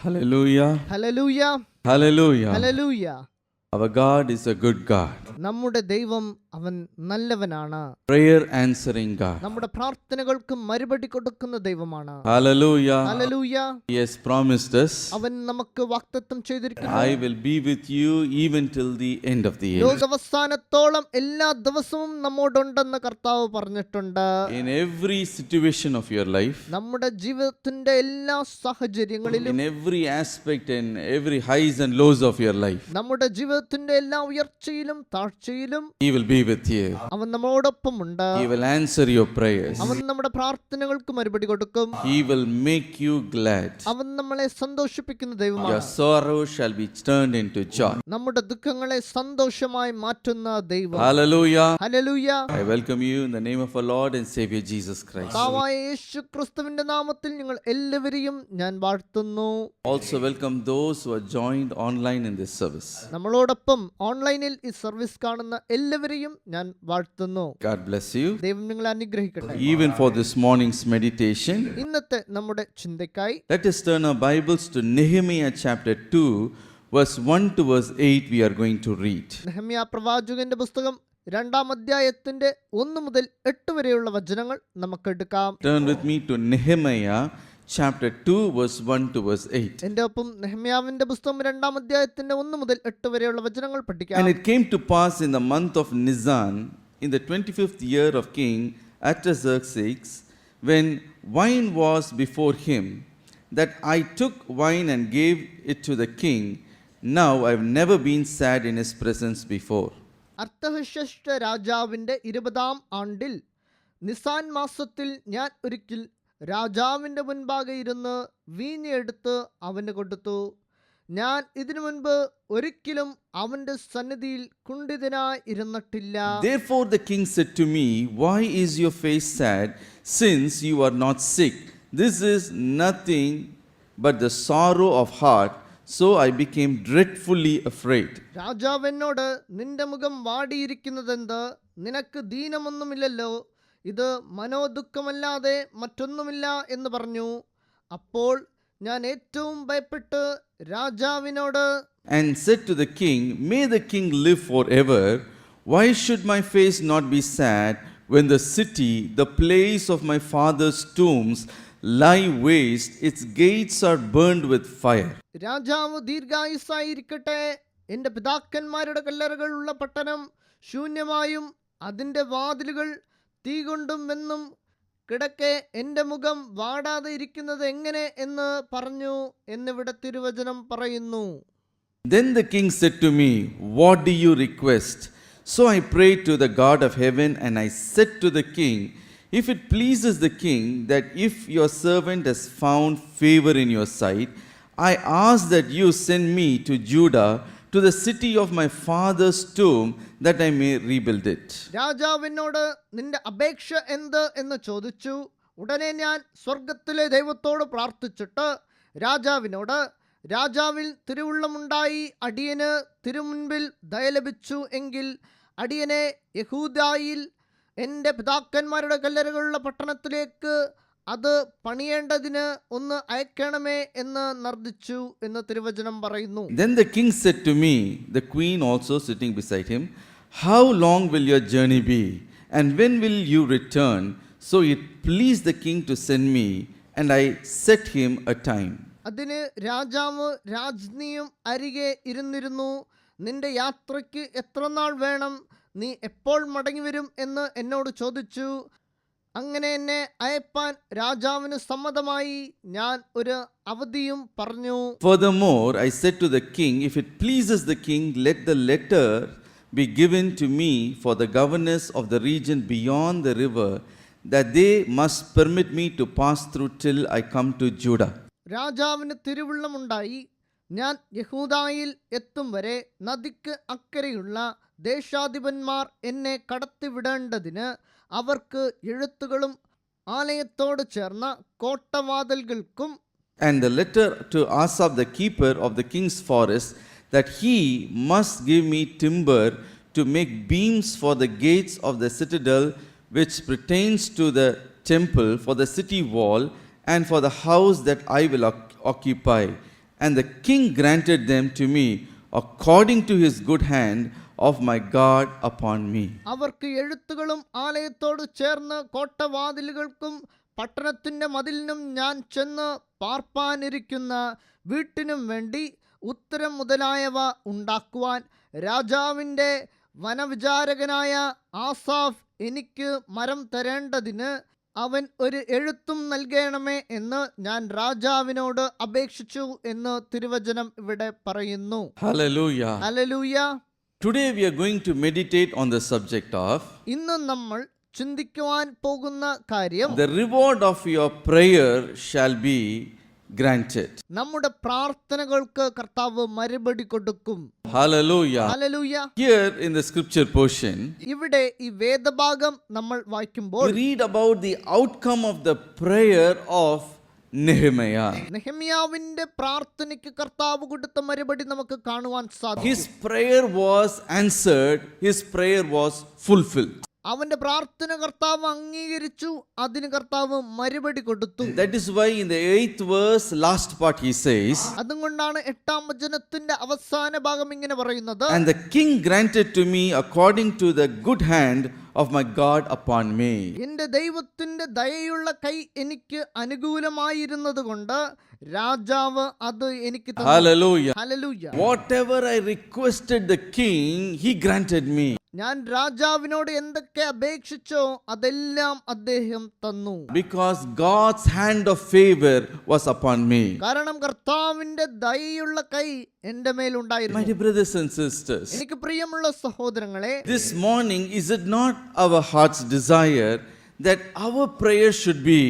Hallelujah. Hallelujah. Hallelujah. Hallelujah. Our God is a good God. നമ്മുടെ ദൈവം അവൻ നല്ലവനാണ്. Prayer answering God. നമ്മുടെ പ്രാർത്ഥനകൾക്ക് മറുപടി കൊടുക്കുന്ന ദൈവമാണ്. Hallelujah. Hallelujah. He has promised us, അവൻ നമുക്ക് വാഗ്ദത്തം ചെയ്തിരിക്കുന്നു. I will be with you even till the end of the age. ലോകാവസാനത്തോളം എല്ലാ ദിവസവും നമ്മോടുണ്ടെന്ന് കർത്താവ് പറഞ്ഞിട്ടുണ്ട്. In every situation of your life, നമ്മുടെ ജീവിതത്തിന്റെ എല്ലാ സാഹചര്യങ്ങളിലും, in every aspect and every highs and lows of your life, നമ്മുടെ ജീവിതത്തിന്റെ എല്ലാ ഉയർച്ചയിലും താഴ്ചയിലും He will be with you. അവൻ നമ്മോടൊപ്പമുണ്ട്. He will answer your prayers. അവൻ നമ്മുടെ പ്രാർത്ഥനകൾക്ക് മറുപടി കൊടുക്കും. He will make you glad. അവൻ നമ്മളെ സന്തോഷിപ്പിക്കുന്ന ദൈവമാണ്. Your sorrow shall be turned into joy. നമ്മുടെ ദുഃഖങ്ങളെ സന്തോഷമായി മാറ്റുന്ന ദൈവം. Hallelujah. Hallelujah. I welcome you in the name of our Lord and Savior Jesus Christ. കർത്താവായ യേശുക്രിസ്തുവിന്റെ നാമത്തിൽ നിങ്ങൾ എല്ലാവരെയും ഞാൻ വാഴ്ത്തുന്നു. Also welcome those who are joined online in this service. നമ്മളോടൊപ്പം ഓൺലൈനിൽ ഈ സർവീസ് കാണുന്ന എല്ലാവരെയും ഞാൻ വാഴ്ത്തുന്നു. God bless you. ദൈവം നിങ്ങളെ അനുഗ്രഹിക്കട്ടെ. Even for this morning's meditation, ഇന്നത്തെ നമ്മുടെ ചിന്തയ്ക്കായി let us turn our Bibles to Nehemiah chapter 2, verse 1 to verse 8 we are going to read. നെഹമ്യാ പ്രവാചകന്റെ പുസ്തകം 2-ാം അധ്യായത്തിന്റെ 1 മുതൽ 8 വരെയുള്ള വചനങ്ങൾ നമുക്ക് എടുക്കാം. Turn with me to Nehemiah chapter 2, verse 1 to verse 8. എന്റെ ഒപ്പം നെഹമ്യാവിന്റെ പുസ്തകം 2-ാം അധ്യായത്തിന്റെ 1 മുതൽ 8 വരെയുള്ള വചനങ്ങൾ പഠിക്കാം. And it came to pass in the month of Nisan, in the 25th year of King Artaxerxes, when wine was before him, that I took wine and gave it to the king. Now I have never been sad in his presence before. അർത്തഹ്ശഷ്ഠ രാജാവിന്റെ 20-ാം ആണ്ടിൽ Nissan മാസത്തിൽ ഞാൻ ഒരിക്കൽ രാജാവിന്റെ മുൻപാകെ ഇരുന്ന് വീഞ്ഞ് എടുത്ത് അവന് കൊടുത്തു. ഞാൻ ഇതിനു മുൻപ് ഒരിക്കലും അവന്റെ സന്നിധിയിൽ കുണ്ഠിതനായി ഇരുന്നിട്ടില്ല. Therefore the king said to me, why is your face sad, since you are not sick? This is nothing but the sorrow of heart. So I became dreadfully afraid. രാജാവ് എന്നോട്, നിന്റെ മുഖം വാടിയിരിക്കുന്നതെന്ത്? നിനക്ക് ദീനമൊന്നുമില്ലല്ലോ, ഇത് മനോദുഃഖമല്ലാതെ മറ്റൊന്നുമില്ല എന്ന് പറഞ്ഞു. അപ്പോൾ ഞാൻ ഏറ്റവും ഭയപ്പെട്ട് രാജാവിനോട് And said to the king, may the king live forever. Why should my face not be sad when the city, the place of my father's tombs, lie waste, its gates are burned with fire? രാജാവ് ദീർഘായുസ്സായിരിക്കട്ടെ. എൻ്റെ പിതാക്കന്മാരുടെ കല്ലറകളുള്ള പട്ടണം ശൂന്യമായും അതിൻ്റെ വാതിലുകൾ തീ കൊണ്ടും വെന്നും കിടക്കെ എൻ്റെ മുഖം വാടാതെ ഇരിക്കുന്നത് എങ്ങനെ എന്ന് പറഞ്ഞു എന്നിവിടെ തിരുവചനം പറയുന്നു. Then the king said to me, what do you request? So I prayed to the God of heaven, and I said to the king, if it pleases the king that if your servant has found favor in your sight, I ask that you send me to Judah, to the city of my father's tomb, that I may rebuild it. രാജാവിനോട് നിന്റെ അപേക്ഷ എന്ത് എന്ന് ചോദിച്ചു. ഉടനെ ഞാൻ സ്വർഗത്തിലെ ദൈവത്തോട് പ്രാർത്ഥിച്ചിട്ട് രാജാവിനോട്, രാജാവിൽ തിരുവുള്ളമുണ്ടായി അടിയന് തിരുമുൻപിൽ ദയ ലഭിച്ചു എങ്കിൽ അടിയനെ യഹൂദായിൽ എൻ്റെ പിതാക്കന്മാരുടെ കല്ലറകളുള്ള പട്ടണത്തിലേക്ക് അത് പണിയേണ്ടതിന് ഒന്ന് അയക്കണമേ എന്ന് നർദിച്ചു എന്ന് തിരുവചനം പറയുന്നു. Then the king said to me, the queen also sitting beside him, how long will your journey be, and when will you return? So it pleased the king to send me, and I set him a time. അതിന് രാജാവ് രാജ്ഞിയും അരികെ ഇരുന്നിരുന്നു. നിന്റെ യാത്രയ്ക്ക് എത്ര നാൾ വേണം? നീ എപ്പോൾ മടങ്ങി വരും എന്ന് എന്നോട് ചോദിച്ചു. അങ്ങനെ എന്നെ അയപ്പാൻ രാജാവിന് സമ്മതമായി. ഞാൻ ഒരു അവധിയും പറഞ്ഞു. Furthermore, I said to the king, if it pleases the king, let the letter be given to me for the governors of the region beyond the river, that they must permit me to pass through till I come to Judah. രാജാവിന് തിരുവുള്ളമുണ്ടായി. ഞാൻ യഹൂദായിൽ എത്തും വരെ നദിക്ക് അക്കരെയുള്ള ദേശാധിപന്മാർ എന്നെ കടത്തിവിടേണ്ടതിന് അവർക്ക് എഴുത്തുകളും ആലയത്തോട് ചേർന്ന കോട്ടവാതിൽകൾക്കും. And the letter to Asaph the keeper of the king's forest, that he must give me timber to make beams for the gates of the citadel which pertains to the temple, for the city wall, and for the house that I will occupy, and the king granted them to me according to his good hand of my God upon me. അവർക്ക് എഴുത്തുകളും ആലയത്തോട് ചേർന്ന് കോട്ടവാതിലുകൾക്കും പട്ടണത്തിന്റെ മതിലിനും ഞാൻ ചെന്ന് പാർപ്പാനിരിക്കുന്ന വീട്ടിനും വേണ്ടി ഉത്തരം മുതലായവ ഉണ്ടാക്കുവാൻ രാജാവിൻ്റെ വനവിചാരകനായ ആസാഫ് എനിക്ക് മരം തരേണ്ടതിന് അവൻ ഒരു എഴുത്തും നൽകണമേ എന്ന് ഞാൻ രാജാവിനോട് അപേക്ഷിച്ചു എന്ന് തിരുവചനം ഇവിടെ പറയുന്നു. Hallelujah. Hallelujah. Today we are going to meditate on the subject of ഇന്ന് നമ്മൾ ചിന്തിക്കുവാൻ പോകുന്ന കാര്യം the reward of your prayer shall be granted. നമ്മുടെ പ്രാർത്ഥനകൾക്ക് കർത്താവ് മറുപടി കൊടുക്കും. Hallelujah. Hallelujah. Here in the scripture portion, ഇവിടെ ഈ വേദഭാഗം നമ്മൾ വായിക്കുമ്പോൾ we read about the outcome of the prayer of Nehemiah. നെഹെമ്യാവിന്റെ പ്രാർത്ഥനയ്ക്ക് കർത്താവ് കൊടുത്ത മറുപടി നമുക്ക് കാണുവാൻ സാധിക്കും. His prayer was answered, his prayer was fulfilled. അവന്റെ പ്രാർത്ഥന കർത്താവ് അംഗീകരിച്ചു, അതിന് കർത്താവ് മറുപടി കൊടുത്തു. That is why in the 8th verse, last part he says, അതുകൊണ്ടാണ് 8-ാം വചനത്തിന്റെ അവസാന ഭാഗം ഇങ്ങനെ പറയുന്നത്, and the king granted to me according to the good hand of my God upon me. എന്റെ ദൈവത്തിന്റെ ദയയുള്ള കൈ എനിക്ക് അനുകൂലമായിരുന്നത് കൊണ്ട് രാജാവ് അത് എനിക്ക് തന്നു. Hallelujah. Hallelujah. Whatever I requested the king, he granted me. ഞാൻ രാജാവിനോട് എന്തൊക്കെ അപേക്ഷിച്ചോ അതെല്ലാം അദ്ദേഹം തന്നു. Because God's hand of favor was upon me. കാരണം കർത്താവിന്റെ ദയയുള്ള കൈ എന്റെ My മേലുണ്ടായിരുന്നു. dear brothers and sisters, എനിക്ക് പ്രിയമുള്ള സഹോദരങ്ങളെ, this morning, is it not our heart's desire that our prayer should be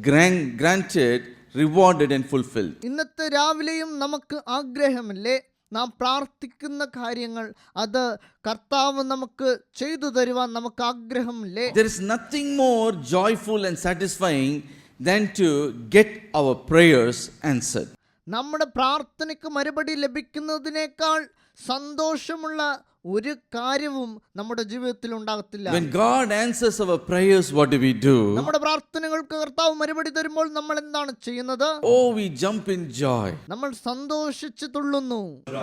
granted, rewarded and fulfilled? ഇന്നത്തെ രാവിലെയും നമുക്ക് ആഗ്രഹമില്ലേ നാം പ്രാർത്ഥിക്കുന്ന കാര്യങ്ങൾ അത് കർത്താവ് നമുക്ക് ചെയ്തു തരുവാൻ നമുക്ക് ആഗ്രഹമില്ലേ? There is nothing more joyful and satisfying than to get our prayers answered. നമ്മുടെ പ്രാർത്ഥനയ്ക്ക് മറുപടി ലഭിക്കുന്നതിനേക്കാൾ സന്തോഷമുള്ള ഒരു കാര്യവും നമ്മുടെ ജീവിതത്തിൽ ഉണ്ടാകത്തില്ല. When God answers our prayers, what do? നമ്മുടെ പ്രാർത്ഥനകൾക്ക് കർത്താവ് മറുപടി തരുമ്പോൾ നമ്മൾ എന്താണ് ചെയ്യുന്നത്? Oh, we jump in joy. നമ്മൾ സന്തോഷിച്ച് തുള്ളുന്നു.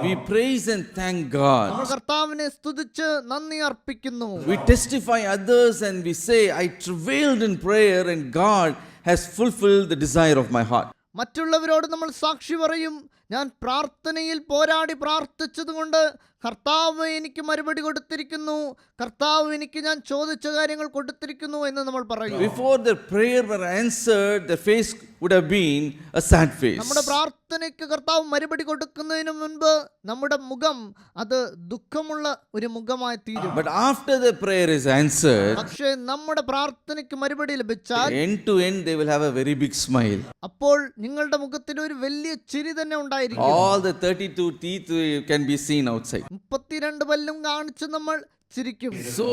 We praise and thank God. നമ്മൾ കർത്താവിനെ സ്തുതിച്ച് നന്ദി അർപ്പിക്കുന്നു. We testify others and we say, I travailed in prayer and God has fulfilled the desire of my heart. മറ്റുള്ളവരോട് നമ്മൾ സാക്ഷി പറയും, ഞാൻ പ്രാർത്ഥനയിൽ പോരാടി പ്രാർത്ഥിച്ചതുകൊണ്ട് കർത്താവ് എനിക്ക് മറുപടി കൊടുത്തിരിക്കുന്നു, കർത്താവ് എനിക്ക് ഞാൻ ചോദിച്ച കാര്യങ്ങൾ കൊടുത്തിരിക്കുന്നു എന്ന് നമ്മൾ പറയും. Before the prayer were answered, the face would have been a sad face. നമ്മുടെ പ്രാർത്ഥനയ്ക്ക് കർത്താവ് മറുപടി കൊടുക്കുന്നതിന് മുൻപ് നമ്മുടെ മുഖം അത് ദുഃഖമുള്ള ഒരു മുഖമായി തീരും. But after the prayer is answered, പക്ഷേ നമ്മുടെ പ്രാർത്ഥനയ്ക്ക് മറുപടി ലഭിച്ചാൽ end to end they will have a very big smile. അപ്പോൾ നിങ്ങളുടെ മുഖത്തിൽ ഒരു വലിയ ചിരി തന്നെ ഉണ്ടായിരിക്കും. All the 32 teeth can be seen outside. 32 പല്ലും കാണിച്ച് നമ്മൾ ചിരിക്കും. So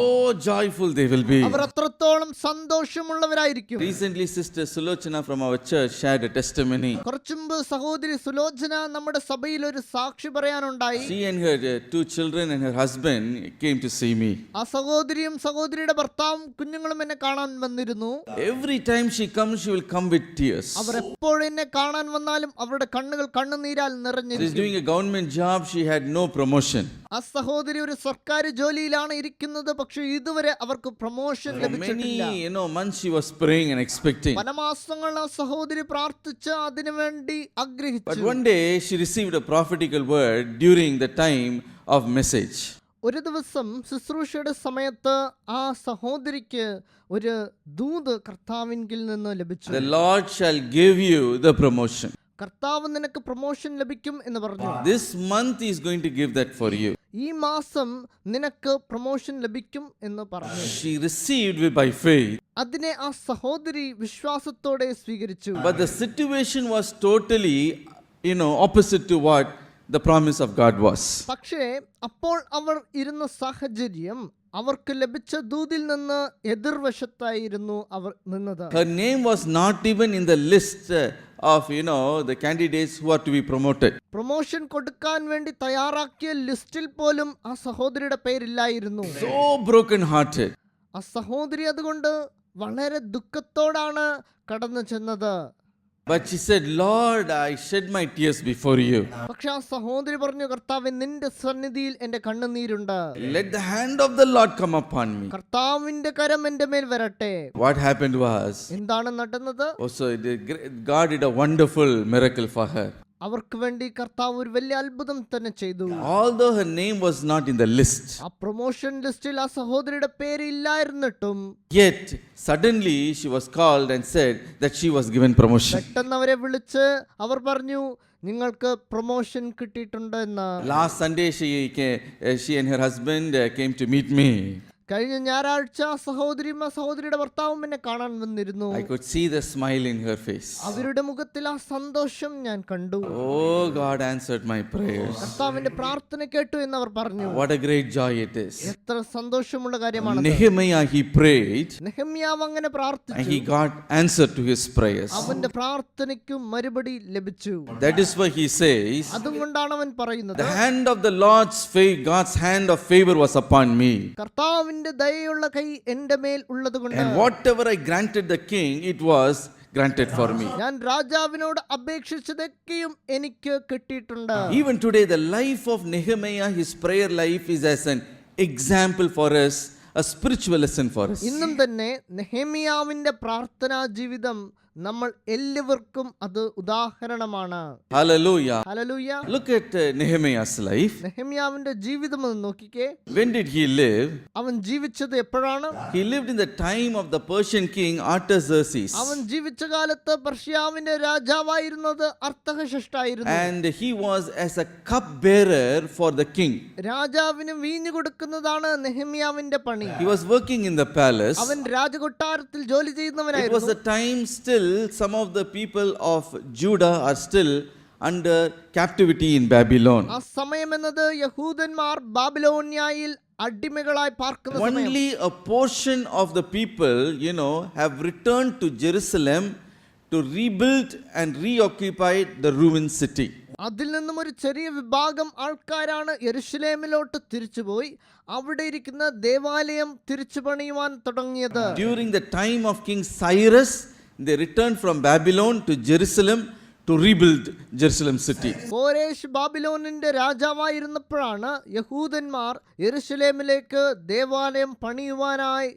joyful they will be. അവർ അത്രത്തോളം സന്തോഷമുള്ളവരായിരിക്കും. Recently, Sister Sulochana from our church shared a testimony. കുറച്ചുമുമ്പ് സഹോദരി സുലോചന നമ്മുടെ സഭയിൽ ഒരു സാക്ഷി പറയാനുണ്ടായി. She and her 2 children and her husband came to see me. ആ സഹോദരിയും സഹോദരിയുടെ ഭർത്താവും കുഞ്ഞുങ്ങളും എന്നെ കാണാൻ വന്നിരുന്നു. Every time she comes, she will come with tears. അവർ എപ്പോഴും എന്നെ കാണാൻ വന്നാലും അവരുടെ കണ്ണുകൾ കണ്ണുനീരാൽ She is നിറഞ്ഞിരിക്കും. doing a government job. She had no promotion. ആ സഹോദരി ഒരു സർക്കാർ ജോലിയിലാണ് ഇരിക്കുന്നത്, പക്ഷെ ഇതുവരെ അവർക്ക് പ്രൊമോഷൻ For ലഭിച്ചിട്ടില്ല. many months she was praying and expecting. പല മാസങ്ങൾ ആ സഹോദരി പ്രാർത്ഥിച്ച് അതിനു വേണ്ടി But ആഗ്രഹിച്ചു. one day she received a prophetical word during the time of message. ഒരു ദിവസം ശുശ്രൂഷയുടെ സമയത്ത് ആ സഹോദരിക്ക് ഒരു ദൂത് കർത്താവിങ്കിൽ നിന്ന് ലഭിച്ചു. The Lord shall give you the promotion. കർത്താവ് നിനക്ക് പ്രൊമോഷൻ ലഭിക്കും എന്ന് പറഞ്ഞു. This month he is going to give that for you. ഈ മാസം നിനക്ക് പ്രൊമോഷൻ ലഭിക്കും എന്ന് പറഞ്ഞു. She received it by faith. അതിനെ ആ സഹോദരി വിശ്വാസത്തോടെ സ്വീകരിച്ചു. But the situation was totally, opposite to what the promise of God was. പക്ഷേ അപ്പോൾ അവർ ഇരുന്ന സാഹചര്യം അവർക്ക് ലഭിച്ച ദൂതിൽ നിന്ന് എതിർവശത്തായിരുന്നു അവർ നിന്നത്. Her name was not even in the list of the candidates who are to be promoted. Promotion കൊടുക്കാൻ വേണ്ടി തയ്യാറാക്കിയ ലിസ്റ്റിൽ പോലും ആ സഹോദരിയുടെ പേരില്ലായിരുന്നു. So broken hearted. ആ സഹോദരി അതുകൊണ്ട് വളരെ ദുഃഖത്തോടാണ് കടന്നു ചെന്നത്. But she said, Lord, I shed my tears before you. പക്ഷെ ആ സഹോദരി പറഞ്ഞു, കർത്താവേ, നിന്റെ സന്നിധിയിൽ എന്റെ കണ്ണുനീരുണ്ട്. Let the hand of the Lord come upon me. കർത്താവിന്റെ കരം എന്റെ മേൽ വരട്ടെ. What happened was, എന്താണ് നടന്നത്? also God did a wonderful miracle for her. അവർക്ക് വേണ്ടി കർത്താവ് ഒരു വലിയ അത്ഭുതം തന്നെ ചെയ്തു. Although her name was not in the list, ആ പ്രൊമോഷൻ ലിസ്റ്റിൽ ആ സഹോദരിയുടെ പേര് ഇല്ലായിരുന്നിട്ടും yet suddenly she was called and said that she was given promotion. പെട്ടെന്ന് അവരെ വിളിച്ച് അവർ പറഞ്ഞു, നിങ്ങൾക്ക് പ്രൊമോഷൻ കിട്ടിയിട്ടുണ്ട് എന്ന്. Last Sunday she and her husband came to meet me. കഴിഞ്ഞ ഞായറാഴ്ച സഹോദരിയും ആ സഹോദരിയുടെ ഭർത്താവും എന്നെ കാണാൻ വന്നിരുന്നു. I could see the smile in her face. അവരുടെ മുഖത്തിൽ ആ സന്തോഷം ഞാൻ കണ്ടു. Oh, God answered my prayers. കർത്താവിന്റെ പ്രാർത്ഥന കേട്ടു എന്ന് അവർ പറഞ്ഞു. What a great joy it is. എത്ര സന്തോഷമുള്ള കാര്യമാണ്. Nehemiah, he prayed നെഹമ്യാവ് അങ്ങനെ and പ്രാർത്ഥിച്ചു. he got answer to his prayers. അവന്റെ പ്രാർത്ഥനയ്ക്ക് മറുപടി ലഭിച്ചു. That is why he says, അതുകൊണ്ടാണ് അവൻ പറയുന്നത്, the hand of the Lord's favor, God's hand of favor was upon me. കർത്താവിന്റെ ദയയുള്ള കൈ എന്റെ മേൽ ഉള്ളതുകൊണ്ട് And whatever I granted the king, it was granted for me. ഞാൻ രാജാവിനോട് അപേക്ഷിച്ചതൊക്കെയും എനിക്ക് കിട്ടിയിട്ടുണ്ട്. Even today, the life of Nehemiah, his prayer life is as an example for us, a spiritual lesson for us. ഇന്നും തന്നെ നെഹമ്യാവിന്റെ പ്രാർത്ഥനാ ജീവിതം നമ്മൾ എല്ലാവർക്കും അത് ഉദാഹരണമാണ്. Hallelujah. Hallelujah. Look at Nehemiah's life. നെഹമ്യാവിന്റെ ജീവിതം ഒന്ന് നോക്കിക്കേ. When did he live? അവൻ ജീവിച്ചത് എപ്പോഴാണ്? He lived in the time of the Persian king Artaxerxes. അവൻ ജീവിച്ച കാലത്ത് പെർഷ്യാവിന്റെ രാജാവായിരുന്നത് അർത്തഹ്ശഷ്ടായിരുന്നു. And he was as a cup bearer for the king. രാജാവിന് വീഞ്ഞു കൊടുക്കുന്നതാണ് നെഹമ്യാവിന്റെ പണി. He was working in the palace. അവൻ രാജകൊട്ടാരത്തിൽ ജോലി It was ചെയ്യുന്നവനായിരുന്നു. the time still some of the people of Judah are still under captivity in Babylon. ആ സമയം എന്നത് യഹൂദന്മാർ ബാബിലോന്യയിൽ അടിമകളായി പാർക്കുന്ന സമയം. Only a portion of the people, have returned to Jerusalem to rebuild and reoccupy the ruined city. അതിൽ നിന്നും ഒരു ചെറിയ വിഭാഗം ആൾക്കാരാണ് യെരുശലേമിലോട്ട് തിരിച്ചുപോയി അവിടെ ഇരിക്കുന്ന ദേവാലയം തിരിച്ചു പണിയുവാൻ തുടങ്ങിയത്. During the time of King Cyrus, they returned from Babylon to Jerusalem to rebuild Jerusalem city. കോരേഷ് ബാബിലോണിന്റെ രാജാവായിരുന്നപ്പോഴാണ് യഹൂദന്മാർ യെരുശലേമിലേക്ക് ദേവാലയം പണിയുവാനായി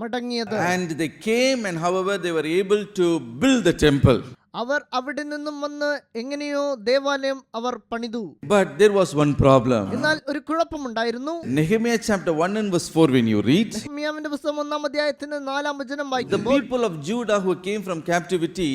മടങ്ങിയത്. And they came, and however they were able to build the temple. അവർ അവിടെ നിന്നും വന്ന് എങ്ങനെയോ ദേവാലയം അവർ പണിതു. But there was one problem. എന്നാൽ ഒരു കുഴപ്പമുണ്ടായിരുന്നു. Nehemiah chapter 1 and verse 4, when you read, നെഹമ്യാവിന്റെ പുസ്തകം 1-ാം അധ്യായത്തിന്റെ 4-ാം വചനം the വായിക്കുമ്പോൾ people of Judah who came from captivity,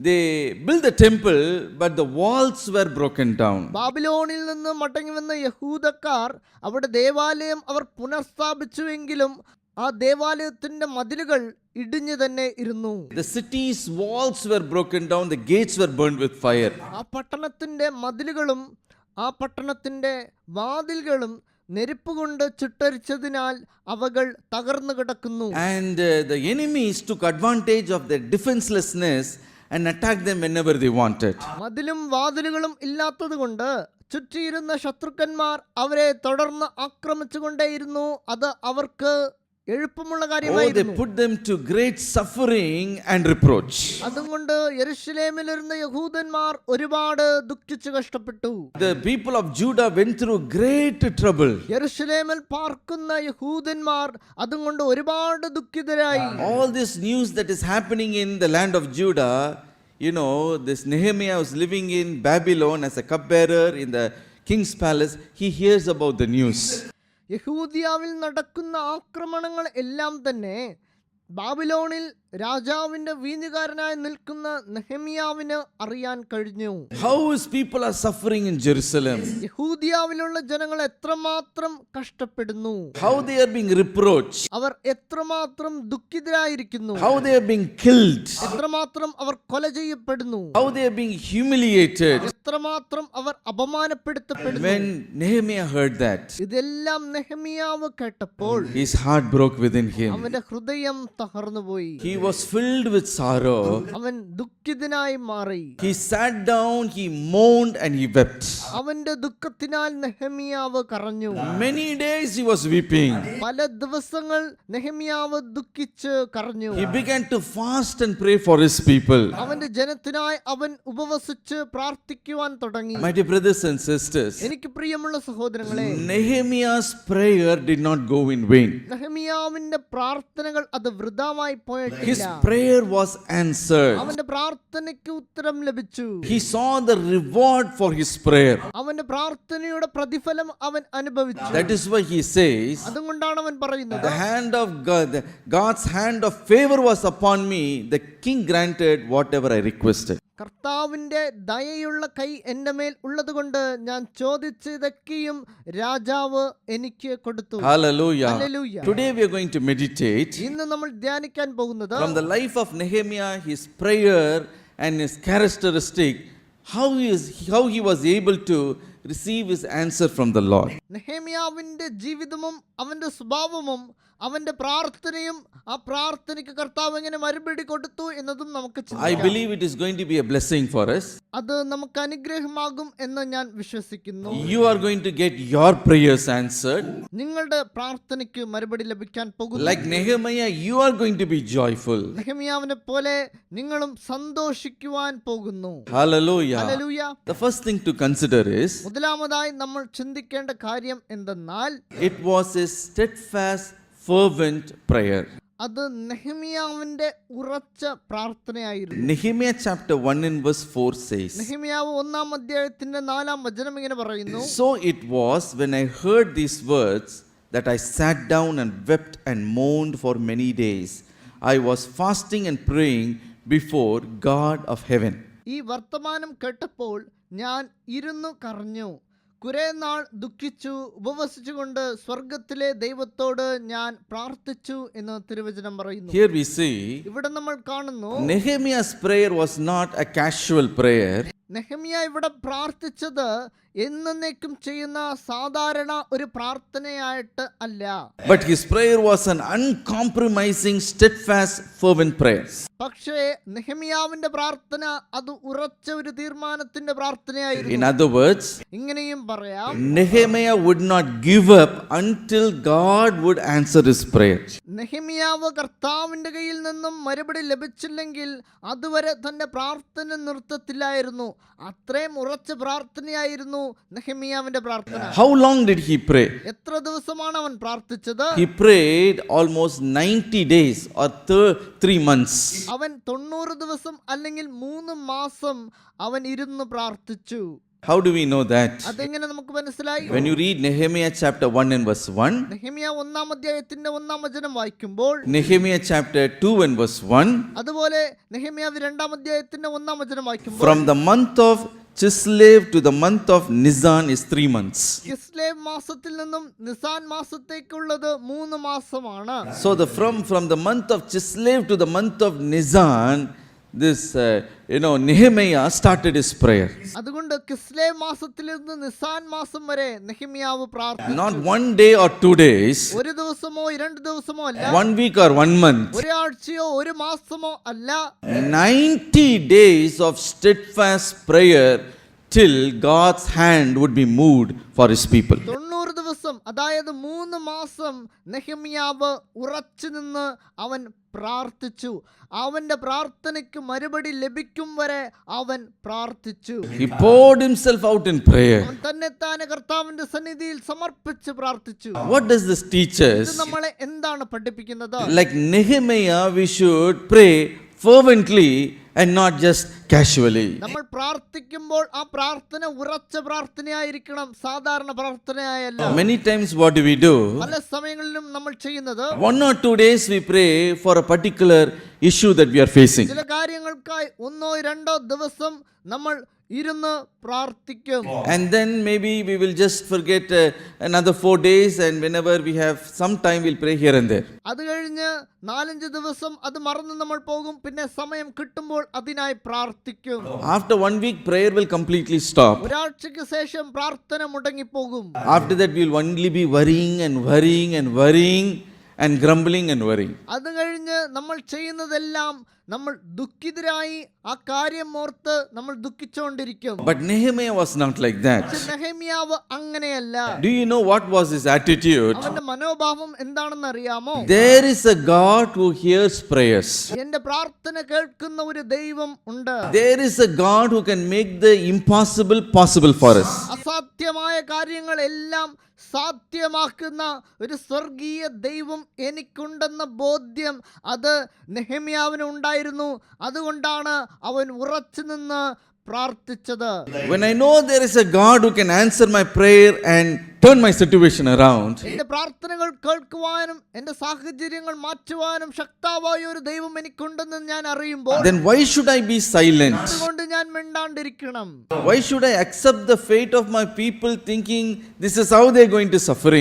they built the temple, but the walls were broken down. ബാബിലോണിൽ നിന്ന് മടങ്ങി വന്ന യഹൂദക്കാർ അവിടെ ദേവാലയം അവർ പുനഃസ്ഥാപിച്ചുവെങ്കിലും ആ ദേവാലയത്തിന്റെ മതിലുകൾ ഇടിഞ്ഞു തന്നെ ഇരുന്നു. The city's walls were broken down, the gates were burned with fire. ആ പട്ടണത്തിന്റെ മതിലുകളും ആ പട്ടണത്തിന്റെ വാതിലുകളും നെരുപ്പ് കൊണ്ട് ചുട്ടരിച്ചതിനാൽ അവകൾ തകർന്നു കിടക്കുന്നു. And the enemies took advantage of their defenselessness and attacked them whenever they wanted. മതിലും വാതിലുകളും ഇല്ലാത്തത് കൊണ്ട് ചുറ്റിയിരുന്ന ശത്രുക്കന്മാർ അവരെ തുടർന്ന് ആക്രമിച്ചുകൊണ്ടേയിരുന്നു. അത് അവർക്ക് എളുപ്പമുള്ള Oh, they കാര്യമായിരുന്നു. put them to great suffering and reproach. അതുകൊണ്ട് യെരുശലേമിലിരുന്ന യഹൂദന്മാർ ഒരുപാട് ദുഃഖിച്ചു കഷ്ടപ്പെട്ടു. The people of Judah went through great trouble. യെരുശലേമിൽ പാർക്കുന്ന യഹൂദന്മാർ അതുകൊണ്ട് ഒരുപാട് ദുഃഖിതരായി. All this news that is happening in the land of Judah, this Nehemiah was living in Babylon as a cupbearer in the king's palace. He hears about the news. യഹൂദിയാവിൽ നടക്കുന്ന ആക്രമണങ്ങൾ എല്ലാം തന്നെ ബാബിലോണിൽ രാജാവിന്റെ വീഞ്ഞുകാരനായി നിൽക്കുന്ന നെഹമ്യാവിന് അറിയാൻ കഴിഞ്ഞു. How his people are suffering in Jerusalem. യഹൂദിയാവിലുള്ള ജനങ്ങൾ എത്രമാത്രം കഷ്ടപ്പെടുന്നു. How they are being reproached. അവർ എത്രമാത്രം ദുഃഖിതരായിരിക്കുന്നു. How they are being killed. എത്രമാത്രം അവർ കൊല ചെയ്യപ്പെടുന്നു. How they are being humiliated. എത്രമാത്രം അവർ അപമാനപ്പെടുത്തപ്പെടുന്നു. When Nehemiah heard that, ഇതെല്ലാം നെഹമ്യാവ് കേട്ടപ്പോൾ his heart broke within him. അവന്റെ ഹൃദയം തകർന്നുപോയി. He was filled with sorrow. അവൻ ദുഃഖിതനായി മാറി. He sat down, he moaned, and he wept. അവന്റെ ദുഃഖത്തിനാൽ നെഹെമ്യാവ് കരഞ്ഞു. Many days he was weeping. പല ദിവസങ്ങൾ നെഹെമ്യാവ് ദുഃഖിച്ച് കരഞ്ഞു. He began to fast and pray for his people. അവന്റെ ജനത്തിനായി അവൻ ഉപവസിച്ച് പ്രാർത്ഥിക്കുവാൻ തുടങ്ങി. My dear brothers and sisters, എനിക്ക് പ്രിയമുള്ള സഹോദരങ്ങളെ, Nehemiah's prayer did not go in vain. നെഹെമ്യാവിന്റെ പ്രാർത്ഥനകൾ അത് വൃഥാവായി His പോയിട്ടില്ല. prayer was answered. അവന്റെ പ്രാർത്ഥനയ്ക്ക് ഉത്തരം ലഭിച്ചു. He saw the reward for his prayer. അവന്റെ പ്രാർത്ഥനയുടെ പ്രതിഫലം അവൻ അനുഭവിച്ചു. That is why he says, അതുകൊണ്ടാണ് അവൻ പറയുന്നത്, the hand of God, God's hand of favor was upon me. The king granted whatever I requested. കർത്താവിന്റെ ദയയുള്ള കൈ എന്റെ മേൽ ഉള്ളതുകൊണ്ട് ഞാൻ ചോദിച്ചതൊക്കെയും രാജാവ് എനിക്ക് കൊടുത്തു. Hallelujah. Hallelujah. Today we are going to meditate ഇന്ന് നമ്മൾ ധ്യാനിക്കാൻ പോകുന്നത് from the life of Nehemiah, his prayer and his characteristic, how he was able to receive his answer from the Lord. നെഹെമ്യാവിന്റെ ജീവിതവും അവന്റെ സ്വഭാവവും അവന്റെ പ്രാർത്ഥനയും ആ പ്രാർത്ഥനയ്ക്ക് കർത്താവ് എങ്ങനെ മറുപടി കൊടുത്തു എന്നതും നമുക്ക് I ചിന്തിക്കാം. believe it is going to be a blessing for us. അത് നമുക്ക് അനുഗ്രഹമാകും എന്ന് ഞാൻ വിശ്വസിക്കുന്നു. You are going to get your prayers answered. നിങ്ങളുടെ പ്രാർത്ഥനയ്ക്ക് മറുപടി ലഭിക്കാൻ പോകുന്നു. Like Nehemiah, you are going to be joyful. നെഹെമ്യാവിനെ പോലെ നിങ്ങളും സന്തോഷിക്കുവാൻ പോകുന്നു. Hallelujah. Hallelujah. The first thing to consider is, മുതലാമതായി നമ്മൾ ചിന്തിക്കേണ്ട കാര്യം എന്തെന്നാൽ it was a steadfast, fervent prayer. അത് നെഹെമ്യാവിന്റെ ഉറച്ച പ്രാർത്ഥനയായിരുന്നു. Nehemiah chapter 1 and verse 4 says, നെഹെമ്യാവ് 1-ാം അധ്യായത്തിന്റെ 4-ാം വചനം ഇങ്ങനെ പറയുന്നു, so it was when I heard these words that I sat down and wept and moaned for many days. I was fasting and praying before God of heaven. ഈ വർത്തമാനം കേട്ടപ്പോൾ ഞാൻ ഇരുന്നു കരഞ്ഞു, കുറെ നാൾ ദുഃഖിച്ചു, ഉപവസിച്ചുകൊണ്ട് സ്വർഗത്തിലെ ദൈവത്തോട് ഞാൻ പ്രാർത്ഥിച്ചു എന്ന് തിരുവചനം പറയുന്നു. Here we see ഇവിടെ നമ്മൾ കാണുന്നു, Nehemiah's prayer was not a casual prayer. നെഹെമ്യ ഇവിടെ പ്രാർത്ഥിച്ചത് എന്നേക്കും ചെയ്യുന്ന സാധാരണ ഒരു പ്രാർത്ഥനയായിട്ട് അല്ല. But his prayer was an uncompromising, steadfast, fervent prayer. പക്ഷേ നെഹെമ്യാവിന്റെ പ്രാർത്ഥന അത് ഉറച്ച ഒരു തീരുമാനത്തിന്റെ In പ്രാർത്ഥനയായിരുന്നു. other words, ഇങ്ങനെയും പറയാം, Nehemiah would not give up until God would answer his prayer. നെഹെമ്യാവ് കർത്താവിന്റെ കയ്യിൽ നിന്നും മറുപടി ലഭിച്ചില്ലെങ്കിൽ അതുവരെ തന്റെ പ്രാർത്ഥന നിർത്തത്തില്ലായിരുന്നു. അത്രയും ഉറച്ച പ്രാർത്ഥനയായിരുന്നു നെഹെമ്യാവിന്റെ പ്രാർത്ഥന. How long did he pray? എത്ര ദിവസമാണ് അവൻ പ്രാർത്ഥിച്ചത്? He prayed almost 90 days or 3 months. അവൻ 90 ദിവസം അല്ലെങ്കിൽ 3 മാസം അവൻ ഇരുന്ന് പ്രാർത്ഥിച്ചു. How do we know that? അതെങ്ങനെ നമുക്ക് മനസ്സിലായി? When you read Nehemiah chapter 1 and verse 1, നെഹെമ്യ 1-ാം അധ്യായത്തിന്റെ 1-ാം വചനം വായിക്കുമ്പോൾ, Nehemiah chapter 2 and verse 1, അതുപോലെ നെഹെമ്യ 2-ാം അധ്യായത്തിന്റെ 1-ാം വചനം വായിക്കുമ്പോൾ, from the month of Chislev to the month of Nisan is 3 months. Kislev മാസത്തിൽ നിന്നും നിസാൻ മാസത്തേക്കുള്ളത് 3 മാസമാണ്. So from the month of Chislev to the month of Nisan, this Nehemiah started his prayer. അതുകൊണ്ട് Kislev മാസത്തിൽ നിന്ന് Nissan മാസം വരെ നെഹെമ്യാവ് പ്രാർത്ഥിച്ചു. Not 1 day or 2 days, ഒരു ദിവസമോ 2 ദിവസമോ അല്ല, 1 week or 1 month, ഒരാഴ്ചയോ 1 മാസമോ അല്ല, 90 days of steadfast prayer till God's hand would be moved for his people. 90 ദിവസം, അതായത് 3 മാസം നെഹെമ്യാവ് ഉറച്ചു നിന്ന് അവൻ പ്രാർത്ഥിച്ചു. അവന്റെ പ്രാർത്ഥനയ്ക്ക് മറുപടി ലഭിക്കും വരെ അവൻ പ്രാർത്ഥിച്ചു. He poured himself out in prayer. അവൻ തന്നെത്താനെ കർത്താവിന്റെ സന്നിധിയിൽ സമർപ്പിച്ച് പ്രാർത്ഥിച്ചു. What does this teach ഇത് us? നമ്മളെ എന്താണ് പഠിപ്പിക്കുന്നത്? Like Nehemiah, we should pray fervently and not just casually. നമ്മൾ പ്രാർത്ഥിക്കുമ്പോൾ ആ പ്രാർത്ഥന ഉറച്ച പ്രാർത്ഥനയായിരിക്കണം, സാധാരണ പ്രാർത്ഥനയായല്ല. Many times what do we do? പല സമയങ്ങളിലും നമ്മൾ ചെയ്യുന്നത് 1 or 2 days we pray for a particular issue that we are facing. ചില കാര്യങ്ങൾക്കായി 1-2 ദിവസം നമ്മൾ ഇരുന്ന് പ്രാർത്ഥിക്കും. And then maybe we will just forget another 4 days, and whenever we have some time we'll pray here and there. അത് കഴിഞ്ഞ് 4-5 ദിവസം അത് മറന്ന് നമ്മൾ പോകും. പിന്നെ സമയം കിട്ടുമ്പോൾ അതിനായി പ്രാർത്ഥിക്കും. After 1 week prayer will completely stop. ഒരാഴ്ചയ്ക്ക് ശേഷം പ്രാർത്ഥന മുടങ്ങിപ്പോകും. After that we will only be worrying and worrying and worrying, and grumbling and worrying. അത് കഴിഞ്ഞ് നമ്മൾ ചെയ്യുന്നതെല്ലാം നമ്മൾ ദുഃഖിതരായി ആ കാര്യം ഓർത്ത് നമ്മൾ ദുഃഖിച്ചുകൊണ്ടിരിക്കും. But Nehemiah was not like that. നെഹെമ്യാവ് അങ്ങനെയല്ല. Do you know what was his attitude? അവന്റെ മനോഭാവം എന്താണെന്ന് അറിയാമോ? There is a God who hears prayers. എന്റെ പ്രാർത്ഥന കേൾക്കുന്ന ഒരു ദൈവം ഉണ്ട്. There is a God who can make the impossible possible for us. അസാധ്യമായ കാര്യങ്ങളെല്ലാം സാധ്യമാക്കുന്ന ഒരു സ്വർഗീയ ദൈവം എനിക്കുണ്ടെന്ന ബോധ്യം അത് നെഹെമ്യാവിന് ഉണ്ടായിരുന്നു. അതുകൊണ്ടാണ് അവൻ ഉറച്ചു നിന്ന് പ്രാർത്ഥിച്ചത്. When I know there is a God who can answer my prayer and turn my situation around, എന്റെ പ്രാർത്ഥനകൾ കേൾക്കുവാനും എന്റെ സാഹചര്യങ്ങൾ മാറ്റുവാനും ശക്തമായ ഒരു ദൈവം എനിക്കുണ്ടെന്ന് ഞാൻ അറിയുമ്പോൾ then why should I be silent? അതുകൊണ്ട് ഞാൻ മിണ്ടാണ്ടിരിക്കണം. Why should I accept the fate of my people thinking this is how they are going to suffer?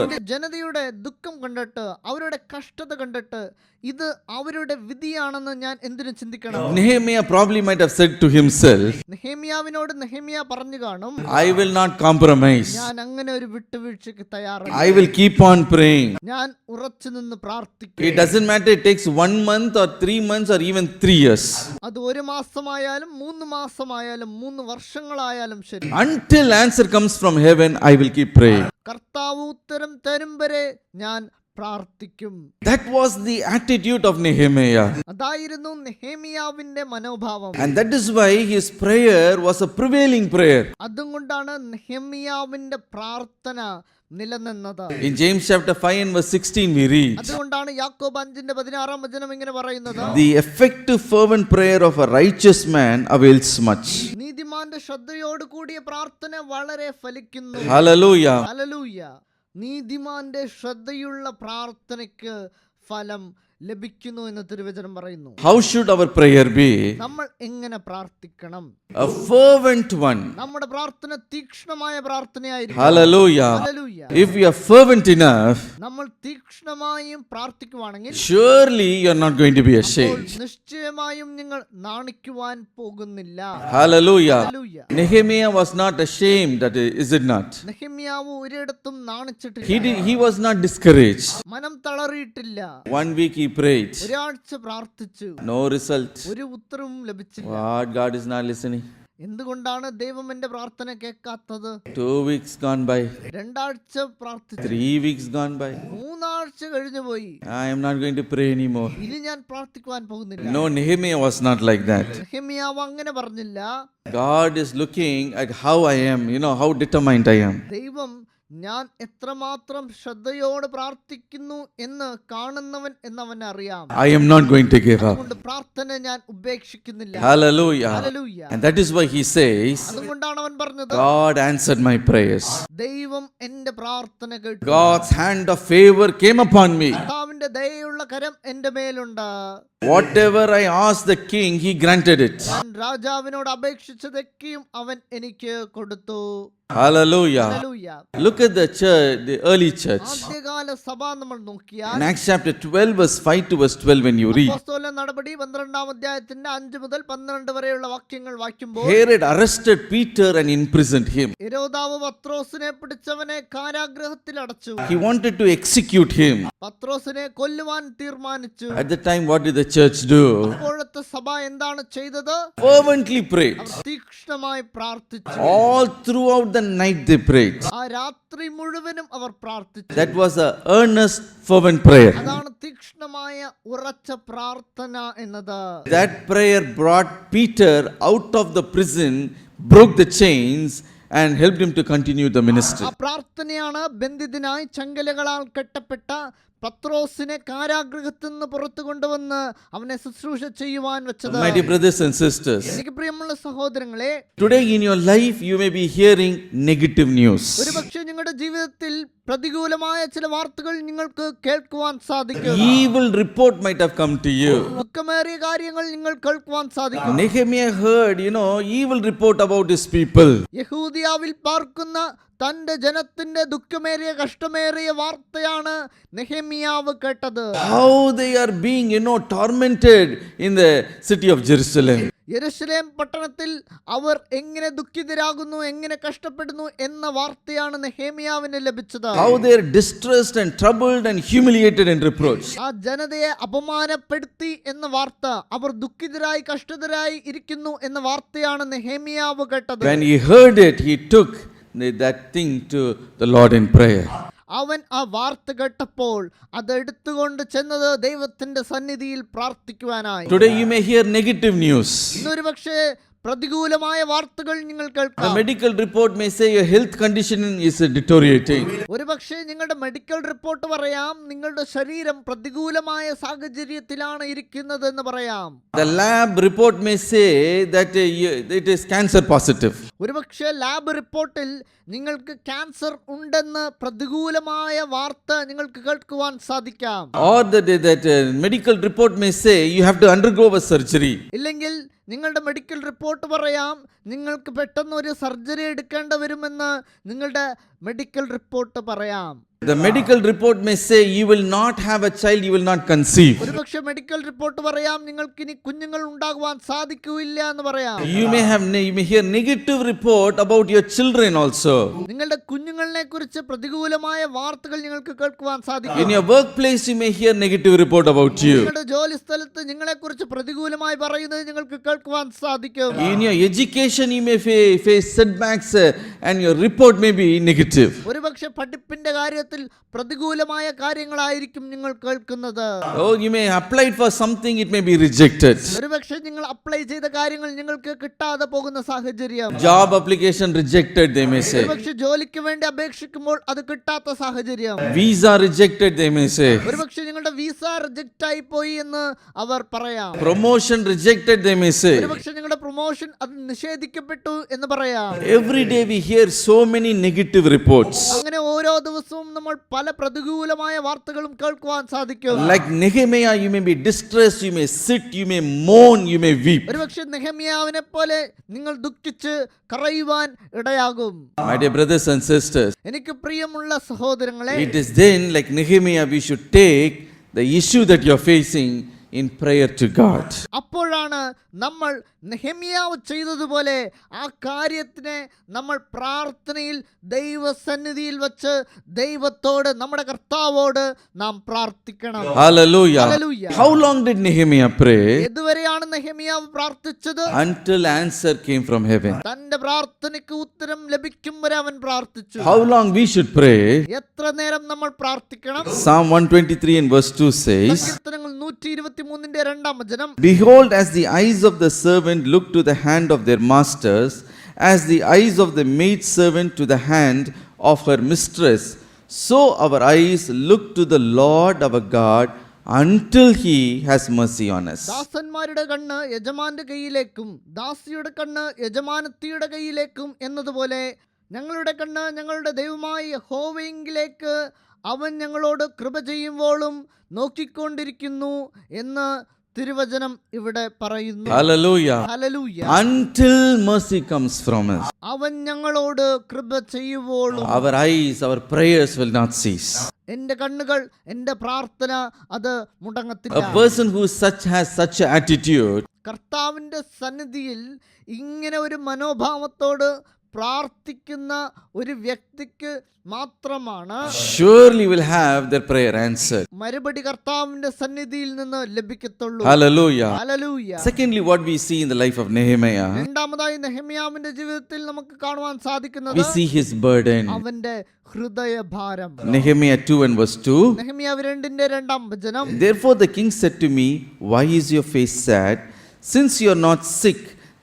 എന്റെ ജനതയുടെ ദുഃഖം കണ്ടിട്ട് അവരുടെ കഷ്ടത കണ്ടിട്ട് ഇത് അവരുടെ വിധിയാണെന്ന് ഞാൻ എന്തിനു ചിന്തിക്കണം? Nehemiah probably might have said to himself, നെഹെമ്യാവിനോട് നെഹെമ്യ പറഞ്ഞു കാണും, I will not compromise. ഞാൻ അങ്ങനെ ഒരു വിട്ടുവീഴ്ചയ്ക്ക് തയ്യാറല്ല. I will keep on praying. ഞാൻ ഉറച്ചു നിന്ന് പ്രാർത്ഥിക്കും. It doesn't matter it takes 1 month or 3 months or even 3 years. അത് 1 മാസമായാലും 3 മാസമായാലും 3 വർഷങ്ങളായാലും ശരി. Until answer comes from heaven, I will keep praying. കർത്താവ് ഉത്തരം തരും വരെ ഞാൻ പ്രാർത്ഥിക്കും. That was the attitude of Nehemiah. അതായിരുന്നു നെഹെമ്യാവിന്റെ മനോഭാവം. And that is why his prayer was a prevailing prayer. അതുകൊണ്ടാണ് നെഹെമ്യാവിന്റെ പ്രാർത്ഥന നിലനിന്നത്. In James chapter 5 and verse 16 we read, അതുകൊണ്ടാണ് യാക്കോബ് 5:16 ഇങ്ങനെ പറയുന്നത്, the effective fervent prayer of a righteous man avails much. നീതിമാന്റെ ശ്രദ്ധയോട് കൂടിയ പ്രാർത്ഥന വളരെ ഫലിക്കുന്നു. Hallelujah. ഹല്ലേലൂയ. നീതിമാന്റെ ശ്രദ്ധയുള്ള പ്രാർത്ഥനയ്ക്ക് ഫലം ലഭിക്കുന്നു എന്ന് തിരുവചനം പറയുന്നു. How should our prayer be? നമ്മൾ എങ്ങനെ പ്രാർത്ഥിക്കണം? A fervent one. നമ്മുടെ പ്രാർത്ഥന തീക്ഷ്ണമായ പ്രാർത്ഥനയായിരിക്കും. Hallelujah. Hallelujah. If we are fervent enough, നമ്മൾ തീക്ഷ്ണമായും പ്രാർത്ഥിക്കുവാണെങ്കിൽ surely you are not going to be ashamed. നിശ്ചയമായും നിങ്ങൾ നാണിക്കുവാൻ പോകുന്നില്ല. Hallelujah. Hallelujah. Nehemiah was not ashamed, is it not? നെഹെമ്യാവ് ഒരിടത്തും നാണിച്ചിട്ടില്ല. He was not discouraged. മനം തളറിയിട്ടില്ല. 1 week he prayed. ഒരാഴ്ച പ്രാർത്ഥിച്ചു. No result. ഒരു ഉത്തരവും ലഭിച്ചില്ല. What? God is not listening. എന്തുകൊണ്ടാണ് ദൈവം എന്റെ പ്രാർത്ഥന കേൾക്കാത്തത്? 2 weeks gone by. 2 ആഴ്ച പ്രാർത്ഥിച്ചു. 3 weeks gone by. 3 ആഴ്ച കഴിഞ്ഞു പോയി. I am not going to pray anymore. ഇനി ഞാൻ പ്രാർത്ഥിക്കുവാൻ പോകുന്നില്ല. No, Nehemiah was not like that. നെഹെമ്യാവ് അങ്ങനെ പറഞ്ഞില്ല. God is looking at how I am, how determined I am. ദൈവം ഞാൻ എത്രമാത്രം ശ്രദ്ധയോടെ പ്രാർത്ഥിക്കുന്നു എന്ന് കാണുന്നവൻ എന്നവൻ അറിയാം. I am not going to give up. അതുകൊണ്ട് പ്രാർത്ഥന ഞാൻ ഉപേക്ഷിക്കുന്നില്ല. Hallelujah. Hallelujah. And that is why he says, അതുകൊണ്ടാണ് അവൻ പറഞ്ഞത്, God answered my prayers. ദൈവം എന്റെ പ്രാർത്ഥന കേട്ടു. God's hand of favor came upon me. കർത്താവിന്റെ ദയയുള്ള കരം എന്റെ മേലുണ്ട്. Whatever I asked the king, he granted it. ഞാൻ രാജാവിനോട് അപേക്ഷിച്ചതൊക്കെയും അവൻ എനിക്ക് കൊടുത്തു. Hallelujah. Hallelujah. Look at the church, the early church. ആദ്യകാല സഭ നമ്മൾ നോക്കിയാൽ In Acts chapter 12 verse 5 to verse 12 when you read, അപ്പോസ്തല നടപടി 12-ാം അധ്യായത്തിന്റെ 5 മുതൽ 12 വരെയുള്ള വാക്യങ്ങൾ വായിക്കുമ്പോൾ Herod arrested Peter and imprisoned him. ഹെരോദാവ് പത്രോസിനെ പിടിച്ചവനെ കാരാഗൃഹത്തിൽ അടച്ചു. He wanted to execute him. പത്രോസിനെ കൊല്ലുവാൻ തീർമാനിച്ചു. At the time, what did the church do? അപ്പോഴത്തെ സഭ എന്താണ് ചെയ്തത്? Fervently prayed. അവർ തീക്ഷ്ണമായി പ്രാർത്ഥിച്ചു. All throughout the night they prayed. ആ രാത്രി മുഴുവനും അവർ പ്രാർത്ഥിച്ചു. That was a earnest, fervent prayer. അതാണ് തീക്ഷ്ണമായ ഉറച്ച പ്രാർത്ഥന എന്നത്. That prayer brought Peter out of the prison, broke the chains, and helped him to continue the ministry. ആ പ്രാർത്ഥനയാണ് ബന്ധിതനായി ചങ്ങലകളാൽ കെട്ടപ്പെട്ട പത്രോസിനെ കാരാഗൃഹത്തിൽ നിന്ന് പുറത്തു കൊണ്ടുവന്ന് അവനെ ശുശ്രൂഷ ചെയ്യുവാൻ വെച്ചത്. My dear brothers and sisters, എനിക്ക് പ്രിയമുള്ള സഹോദരങ്ങളെ, today in your life you may be hearing negative news. ഒരുപക്ഷെ നിങ്ങളുടെ ജീവിതത്തിൽ പ്രതികൂലമായ ചില വാർത്തകൾ നിങ്ങൾക്ക് കേൾക്കുവാൻ സാധിക്കും. Evil report might have come to you. ദുഃഖമേറിയ കാര്യങ്ങൾ നിങ്ങൾ കേൾക്കുവാൻ സാധിക്കും. Nehemiah heard, evil report about his people. യഹൂദിയാവിൽ പാർക്കുന്ന തന്റെ ജനത്തിന്റെ ദുഃഖമേറിയ കഷ്ടമേറിയ വാർത്തയാണ് നെഹെമ്യാവ് കേട്ടത്. How they are being, tormented in the city of Jerusalem. യെരൂശലേം പട്ടണത്തിൽ അവർ എങ്ങനെ ദുഃഖിതരാകുന്നു, എങ്ങനെ കഷ്ടപ്പെടുന്നു എന്ന വാർത്തയാണ് നെഹേമിയാവിന് ലഭിച്ചത്. How they are distressed and troubled and humiliated and reproached. ആ ജനതയെ അപമാനപ്പെടുത്തി എന്ന വാർത്ത, അവർ ദുഃഖിതരായി കഷ്ടതരായി ഇരിക്കുന്നു എന്ന വാർത്തയാണ് നെഹേമിയാവ് കേട്ടത്. When he heard it, he took that thing to the Lord in prayer. അവൻ ആ വാർത്ത കേട്ടപ്പോൾ അത് എടുത്തുകൊണ്ട് ചെന്നത് ദൈവത്തിന്റെ സന്നിധിയിൽ പ്രാർത്ഥിക്കുവാനായി. Today you may hear negative news. ഇന്നൊരു പക്ഷേ പ്രതികൂലമായ വാർത്തകൾ നിങ്ങൾ The കേൾക്കാം. medical report may say your health condition is deteriorating. ഒരു പക്ഷേ നിങ്ങളുടെ മെഡിക്കൽ റിപ്പോർട്ട് പറയാം, നിങ്ങളുടെ ശരീരം പ്രതികൂലമായ സാഹചര്യത്തിലാണ് ഇരിക്കുന്നത് എന്ന് പറയാം. The lab report may say that it is cancer positive. ഒരു പക്ഷേ ലാബ് റിപ്പോർട്ടിൽ നിങ്ങൾക്ക് ക്യാൻസർ ഉണ്ടെന്ന് പ്രതികൂലമായ വാർത്ത നിങ്ങൾക്ക് കേൾക്കുവാൻ സാധിക്കാം. Or that medical report may say you have to undergo a surgery. ഇല്ലെങ്കിൽ നിങ്ങളുടെ മെഡിക്കൽ റിപ്പോർട്ട് പറയാം, നിങ്ങൾക്ക് പെട്ടെന്ന് ഒരു സർജറി എടുക്കേണ്ടി വരുമെന്ന് നിങ്ങളുടെ മെഡിക്കൽ റിപ്പോർട്ട് പറയാം. The medical report may say you will not have a child, you will not conceive. ഒരു പക്ഷേ മെഡിക്കൽ റിപ്പോർട്ട് പറയാം, നിങ്ങൾക്ക് ഇനി കുഞ്ഞുങ്ങൾ ഉണ്ടാകുവാൻ സാധിക്കില്ല എന്ന് പറയാം. You may hear negative report about your children also. നിങ്ങളുടെ കുഞ്ഞുങ്ങളെ കുറിച്ച് പ്രതികൂലമായ വാർത്തകൾ നിങ്ങൾക്ക് കേൾക്കുവാൻ സാധിക്കും. In your workplace you may hear negative report about you. നിങ്ങളുടെ ജോലി സ്ഥലത്ത് നിങ്ങളെ കുറിച്ച് പ്രതികൂലമായി പറയുന്നത് നിങ്ങൾക്ക് കേൾക്കുവാൻ സാധിക്കും. In your education you may face setbacks and your report may be negative. ഒരു പക്ഷേ പഠിപ്പിന്റെ കാര്യത്തിൽ പ്രതികൂലമായ കാര്യങ്ങളായിരിക്കും നിങ്ങൾ കേൾക്കുന്നത്. Oh, you may apply for something, it may be rejected. ഒരു പക്ഷേ നിങ്ങൾ അപ്ലൈ ചെയ്ത കാര്യങ്ങൾ നിങ്ങൾക്ക് കിട്ടാതെ പോകുന്ന സാഹചര്യം. Job application rejected, they may say. ഒരു പക്ഷേ ജോലിക്ക് വേണ്ടി അപേക്ഷിക്കുമ്പോൾ അത് കിട്ടാത്ത സാഹചര്യം. Visa rejected, they may say. ഒരു പക്ഷേ നിങ്ങളുടെ വിസ റിജക്റ്റ് ആയി പോയി എന്ന് അവർ പറയാം. Promotion rejected, they may say. ഒരു പക്ഷേ നിങ്ങളുടെ പ്രൊമോഷൻ അത് നിഷേധിക്കപ്പെട്ടു എന്ന് പറയാം. Every day we hear so many negative reports. അങ്ങനെ ഓരോ ദിവസവും നമ്മൾ പല പ്രതികൂലമായ വാർത്തകളും കേൾക്കുവാൻ സാധിക്കും. Like Nehemiah, you may be distressed, you may sit, you may moan, you may weep. ഒരു പക്ഷേ നെഹെമ്യാവിനെ പോലെ നിങ്ങൾ ദുഃഖിച്ച് കരയുവാൻ ഇടയാകും. My dear brothers and sisters, എനിക്ക് പ്രിയമുള്ള സഹോദരങ്ങളെ, it is then like Nehemiah we should take the issue that you are facing in prayer to God. അപ്പോഴാണ് നമ്മൾ നെഹെമ്യാവ് ചെയ്തതുപോലെ ആ കാര്യത്തിനെ നമ്മൾ പ്രാർത്ഥനയിൽ ദൈവസന്നിധിയിൽ വച്ച് ദൈവത്തോട്, നമ്മുടെ കർത്താവോട് നാം പ്രാർത്ഥിക്കണം. Hallelujah. Hallelujah. How long did Nehemiah pray? ഇതുവരെയാണ് നെഹെമ്യാവ് പ്രാർത്ഥിച്ചത്? Until answer came from heaven. തന്റെ പ്രാർത്ഥനയ്ക്ക് ഉത്തരം ലഭിക്കും വരെ അവൻ പ്രാർത്ഥിച്ചു. How long we should pray? എത്ര നേരം നമ്മൾ പ്രാർത്ഥിക്കണം? Psalm 123 and verse 2 says, സങ്കീർത്തനങ്ങൾ 123 രണ്ടാം വചനം, Behold, as the eyes of the servant look to the hand of their masters, as the eyes of the maid servant to the hand of her mistress, so our eyes look to the Lord our God until he has mercy on us. ദാസന്മാരുടെ കണ്ണ് യജമാന്റെ കയ്യിലേക്കും ദാസിയുടെ കണ്ണ് യജമാനത്തിയുടെ കയ്യിലേക്കും എന്നതുപോലെ ഞങ്ങളുടെ കണ്ണ് ഞങ്ങളുടെ ദൈവമായ യഹോവയിലേക്ക് അവൻ ഞങ്ങളോട് കൃപ ചെയ്യുമ്പോഴും നോക്കിക്കൊണ്ടിരിക്കുന്നു എന്ന് തിരുവചനം ഇവിടെ പറയുന്നു. Hallelujah. Hallelujah. Until mercy comes from us, അവൻ ഞങ്ങളോട് കൃപ ചെയ്യുമ്പോഴും our eyes, our prayers will not cease. എന്റെ കണ്ണുകൾ, എന്റെ പ്രാർത്ഥന അത് മുടങ്ങത്തില്ല. A person who has such an attitude, കർത്താവിന്റെ സന്നിധിയിൽ ഇങ്ങനെ ഒരു മനോഭാവത്തോട് പ്രാർത്ഥിക്കുന്ന ഒരു വ്യക്തിക്ക് മാത്രമാണ് surely will have their prayer answered. മറുപടി കർത്താവിന്റെ സന്നിധിയിൽ നിന്ന് ലഭിക്കത്തുള്ളൂ. Hallelujah. Hallelujah. Secondly, what we see in the life of Nehemiah, രണ്ടാമതായി നെഹെമ്യാവിന്റെ ജീവിതത്തിൽ നമുക്ക് കാണുവാൻ സാധിക്കുന്നത് we see his burden. അവന്റെ ഹൃദയഭാരം. Nehemiah 2 and verse 2. നെഹെമ്യാവ് 2 രണ്ടാം വചനം, Therefore the king said to me, Why is your face sad? Since you are not sick,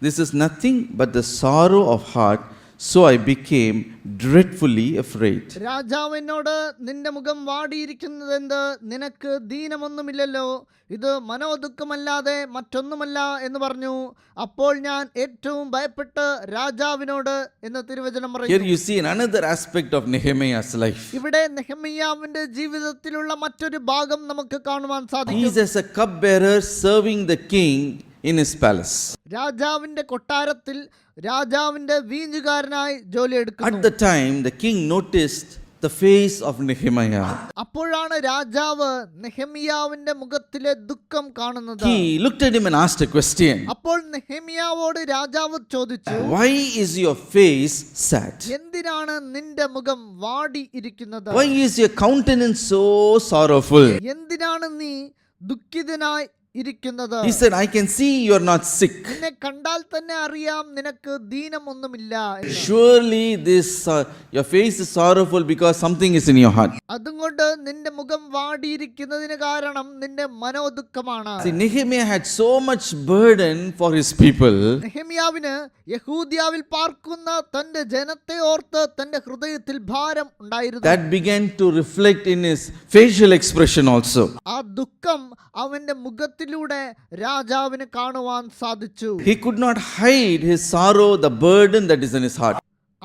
this is nothing but the sorrow of heart. So I became dreadfully afraid. രാജാവ് എന്നോട്, നിന്റെ മുഖം വാടിയിരിക്കുന്നതെന്ത്? നിനക്ക് ദീനമൊന്നുമില്ലല്ലോ, ഇത് മനോദുഃഖമല്ലാതെ മറ്റൊന്നുമല്ല എന്ന് പറഞ്ഞു. അപ്പോൾ ഞാൻ ഏറ്റവും ഭയപ്പെട്ട് രാജാവിനോട് എന്ന് തിരുവചനം Here പറയുന്നു. you see another aspect of Nehemiah's life. ഇവിടെ നെഹെമ്യാവിന്റെ ജീവിതത്തിലുള്ള മറ്റൊരു ഭാഗം നമുക്ക് കാണുവാൻ He സാധിക്കും. is as a cupbearer serving the king in his palace. രാജാവിന്റെ കൊട്ടാരത്തിൽ രാജാവിന്റെ വീഞ്ഞുകാരനായി ജോലി At എടുക്കുന്നു. the time, the king noticed the face of Nehemiah. അപ്പോഴാണ് രാജാവ് നെഹെമ്യാവിന്റെ മുഖത്തിലെ ദുഃഖം കാണുന്നത്. He looked at him and asked a question. അപ്പോൾ നെഹെമ്യാവോട് രാജാവ് ചോദിച്ചു, Why is your face sad? എന്തിനാണ് നിന്റെ മുഖം വാടി ഇരിക്കുന്നത്? Why is your countenance so sorrowful? എന്തിനാണ് നീ ദുഃഖിതനായി ഇരിക്കുന്നത്? He said, I can see you are not sick. നിന്നെ കണ്ടാൽ തന്നെ അറിയാം നിനക്ക് ദീനമൊന്നുമില്ല എന്ന്. Surely your face is sorrowful because something is in your heart. അതുകൊണ്ട് നിന്റെ മുഖം വാടിയിരിക്കുന്നതിന് കാരണം നിന്റെ മനോദുഃഖമാണ്. See, Nehemiah had so much burden for his people. നെഹെമ്യാവിന് യഹൂദ്യാവിൽ പാർക്കുന്ന തന്റെ ജനത്തെ ഓർത്ത് തന്റെ ഹൃദയത്തിൽ ഭാരം ഉണ്ടായിരുന്നു. That began to reflect in his facial expression also. ആ ദുഃഖം അവന്റെ മുഖത്തിലൂടെ രാജാവിന് കാണുവാൻ സാധിച്ചു. He could not hide his sorrow, the burden that is in his heart.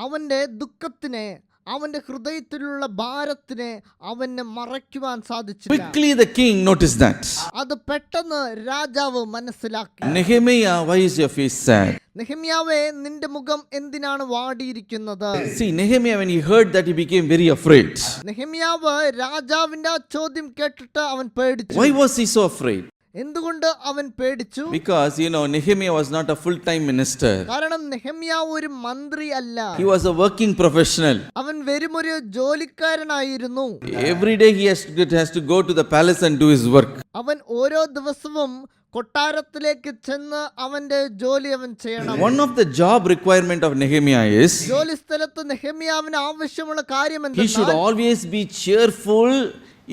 അവന്റെ ദുഃഖത്തിനെ, അവന്റെ ഹൃദയത്തിലുള്ള ഭാരത്തിനെ അവന് മറയ്ക്കുവാൻ സാധിച്ചില്ല. Quickly the king noticed that. അത് പെട്ടെന്ന് രാജാവ് മനസ്സിലാക്കി. Nehemiah, why is your face sad? നെഹെമ്യാവേ, നിന്റെ മുഖം എന്തിനാണ് വാടിയിരിക്കുന്നത്? See, Nehemiah, when he heard that, he became very afraid. നെഹെമ്യാവ് രാജാവിന്റെ ആ ചോദ്യം കേട്ടിട്ട് അവൻ പേടിച്ചു. Why was he so afraid? എന്തുകൊണ്ട് അവൻ പേടിച്ചു? Because, Nehemiah was not a full-time minister. കാരണം നെഹെമ്യാവ് ഒരു മന്ത്രി അല്ല. He was a working professional. അവൻ വെറുമൊരു ജോലിക്കാരനായിരുന്നു. Every day he has to go to the palace and do his work. അവൻ ഓരോ ദിവസവും കൊട്ടാരത്തിലേക്ക് ചെന്ന് അവന്റെ ജോലി അവൻ ചെയ്യണം. One of the job requirement of Nehemiah is ജോലി സ്ഥലത്ത് നെഹെമ്യാവിന് ആവശ്യമുള്ള കാര്യം he should എന്തെന്നാൽ always be cheerful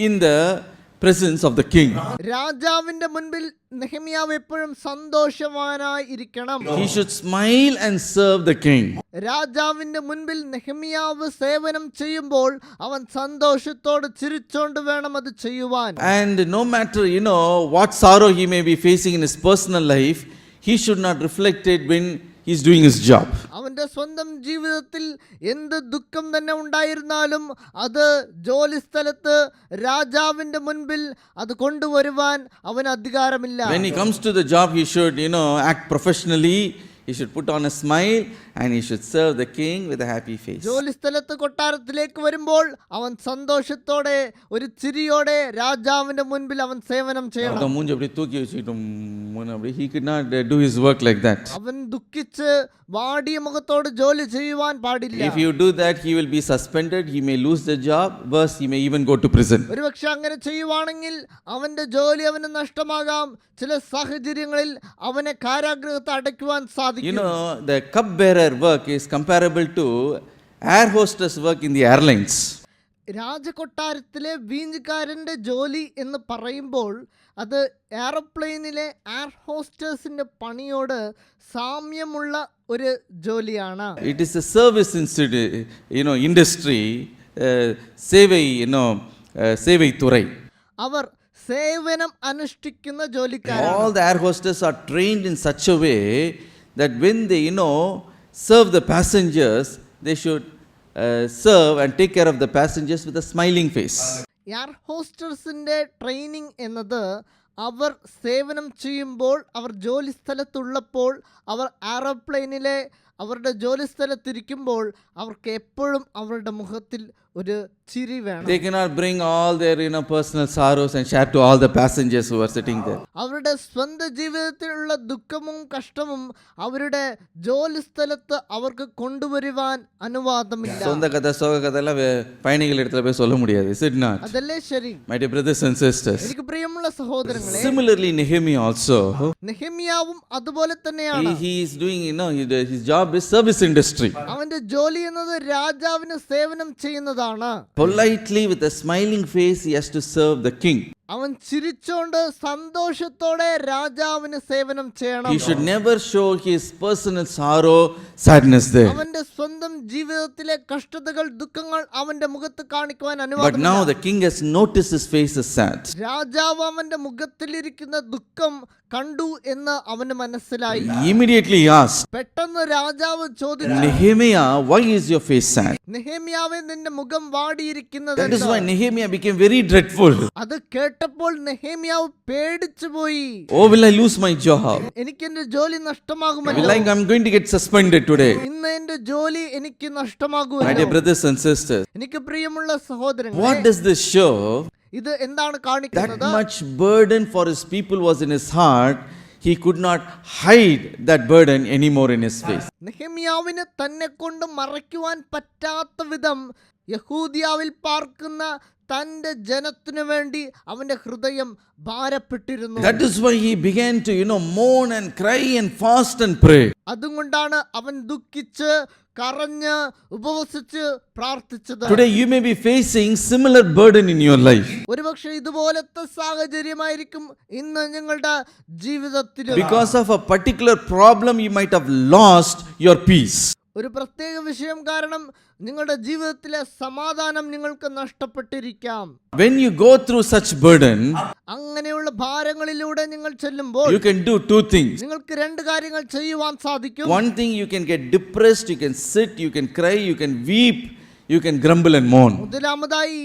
in the presence of the king. രാജാവിന്റെ മുൻപിൽ നെഹെമ്യാവ് എപ്പോഴും സന്തോഷവാനായി ഇരിക്കണം. He should smile and serve the king. രാജാവിന്റെ മുൻപിൽ നെഹെമ്യാവ് സേവനം ചെയ്യുമ്പോൾ അവൻ സന്തോഷത്തോടെ ചിരിച്ചോണ്ട് വേണം അത് ചെയ്യുവാൻ. And no matter, what sorrow he may be facing in his personal life, he should not reflect it when he's doing his job. അവന്റെ സ്വന്തം ജീവിതത്തിൽ എന്ത് ദുഃഖം തന്നെ ഉണ്ടായിരുന്നാലും അത് ജോലി സ്ഥലത്ത് രാജാവിന്റെ മുൻപിൽ അത് കൊണ്ടുവരുവാൻ അവന് അധികാരമില്ല. When he comes to the job, he should, act professionally. He should put on a smile and he should serve the king with a happy face. ജോലി സ്ഥലത്ത് കൊട്ടാരത്തിലേക്ക് വരുമ്പോൾ അവൻ സന്തോഷത്തോടെ ഒരു ചിരിയോടെ രാജാവിന്റെ മുൻപിൽ അവൻ സേവനം ചെയ്യണം. മൂഞ്ചി அப்படி தூக்கி வச்சிட்டு he could not do his work like that. അവൻ ദുഃഖിച്ച് വാടിയ മുഖത്തോട് ജോലി ചെയ്യുവാൻ പാടില്ല. If you do that, he will be suspended, he may lose the job, worse, he may even go to prison. ഒരുപക്ഷെ അങ്ങനെ ചെയ്യുവാണെങ്കിൽ അവന്റെ ജോലി അവന് നഷ്ടമാകാം. ചില സാഹചര്യങ്ങളിൽ അവനെ കാരാഗൃഹത്തിൽ അടയ്ക്കുവാൻ സാധിക്കും. The cupbearer work is comparable to air hostess work in the airlines. രാജകൊട്ടാരത്തിലെ വീഞ്ഞുകാരന്റെ ജോലി എന്ന് പറയുമ്പോൾ അത് എയർപ്ലെയിനിലെ എയർ ഹോസ്റ്റേഴ്സിന്റെ പണിയോട് സാമ്യമുള്ള ഒരു ജോലിയാണ്. It is a service industry, சேவை, சேவை துறை. അവർ സേവനം അനുഷ്ഠിക്കുന്ന ജോലിക്കാരാണ്. All the air hostess are trained in such a way that when they, serve the passengers, they should serve and take care of the passengers with a smiling face. Air ഹോസ്റ്റേഴ്സിന്റെ training എന്നത് അവർ സേവനം ചെയ്യുമ്പോൾ, അവർ ജോലി സ്ഥലത്തുള്ളപ്പോൾ, അവർ എയർപ്ലെയിനിലെ അവരുടെ ജോലി സ്ഥലത്തിരിക്കുമ്പോൾ അവർക്ക് എപ്പോഴും അവരുടെ മുഖത്തിൽ ഒരു ചിരി വേണം. They cannot bring all their personal sorrows and share to all the passengers who are sitting there. അവരുടെ സ്വന്തം ജീവിതത്തിലുള്ള ദുഃഖവും കഷ്ടവും അവരുടെ ജോലി സ്ഥലത്ത് അവർക്ക് കൊണ്ടുവരുവാൻ അനുവാദമില്ല. சொந்த கதை சோக கதையெல்லாம் பயணிகள் இடத்துல போய் சொல்ல முடியாது. Is it not? അതല്ലേ ശരി? My dear brothers and sisters. എനിക്ക് പ്രിയമുള്ള സഹോദരങ്ങളെ, Similarly, Nehemiah also. നെഹെമ്യാവും അതുപോലെ തന്നെയാണ്. He is doing, his job is service industry. അവന്റെ ജോലി എന്നത് രാജാവിന് സേവനം ചെയ്യുന്നതാണ്. Politely, with a smiling face, he has to serve the king. അവൻ ചിരിച്ചോണ്ട് സന്തോഷത്തോടെ രാജാവിന് സേവനം ചെയ്യണം. He should never show his personal sorrow, sadness there. അവന്റെ സ്വന്തം ജീവിതത്തിലെ കഷ്ടതകൾ, ദുഃഖങ്ങൾ അവന്റെ മുഖത്ത് കാണിക്കുവാൻ But അനുവാദമില്ല. now the king has noticed his face is sad. രാജാവ് അവന്റെ മുഖത്തിലിരിക്കുന്ന ദുഃഖം കണ്ടു എന്ന് അവന് മനസ്സിലായി. Immediately he asked, പെട്ടെന്ന് രാജാവ് ചോദിച്ചു, Nehemiah, why is your face sad? നെഹെമ്യാവേ, നിന്റെ മുഖം വാടിയിരിക്കുന്നത് That is എന്ത്? why Nehemiah became very dreadful. അത് കേട്ട കേട്ടപ്പോൾ നെഹേമ്യാവ് പേടിച്ചു പോയി. Oh, will I lose my job? എനിക്ക് എന്റെ ജോലി Will നഷ്ടമാകുമല്ലോ. I'm going to get suspended today? ഇന്ന് എന്റെ ജോലി എനിക്ക് My dear നഷ്ടമാകുമല്ലോ. brothers and sisters, എനിക്ക് പ്രിയമുള്ള what സഹോദരങ്ങളെ, does this show? ഇത് എന്താണ് That കാണിക്കുന്നത്? much burden for his people was in his heart. He could not hide that burden anymore in his face. നെഹെമ്യാവിന് തന്നെ കൊണ്ട് മറയ്ക്കുവാൻ പറ്റാത്ത വിധം യഹൂദിയാവിൽ പാർക്കുന്ന തന്റെ ജനത്തിനു വേണ്ടി അവന്റെ ഹൃദയം ഭാരപ്പെട്ടിരുന്നു. That is why he began to, mourn and cry and fast and pray. അതുകൊണ്ടാണ് അവൻ ദുഃഖിച്ച് കരഞ്ഞ് ഉപവസിച്ച് പ്രാർത്ഥിച്ചത്. Today you may be facing similar burden in your life ഒരുപക്ഷെ ഇതുപോലത്തെ സാഹചര്യമായിരിക്കും ഇന്ന് നിങ്ങളുടെ ജീവിതത്തിൽ. because of a particular problem you might have lost your peace. ഒരു പ്രത്യേക വിഷയം കാരണം നിങ്ങളുടെ ജീവിതത്തിലെ സമാധാനം നിങ്ങൾക്ക് നഷ്ടപ്പെട്ടിരിക്കാം. When you go through such burden, അങ്ങനെയുള്ള ഭാരങ്ങളിലൂടെ നിങ്ങൾ ചെല്ലുമ്പോൾ you can do two things. നിങ്ങൾക്ക് രണ്ട് കാര്യങ്ങൾ ചെയ്യുവാൻ സാധിക്കും. One thing, you can get depressed, you can sit, you can cry, you can weep, you can grumble and mourn. മുതലാമതായി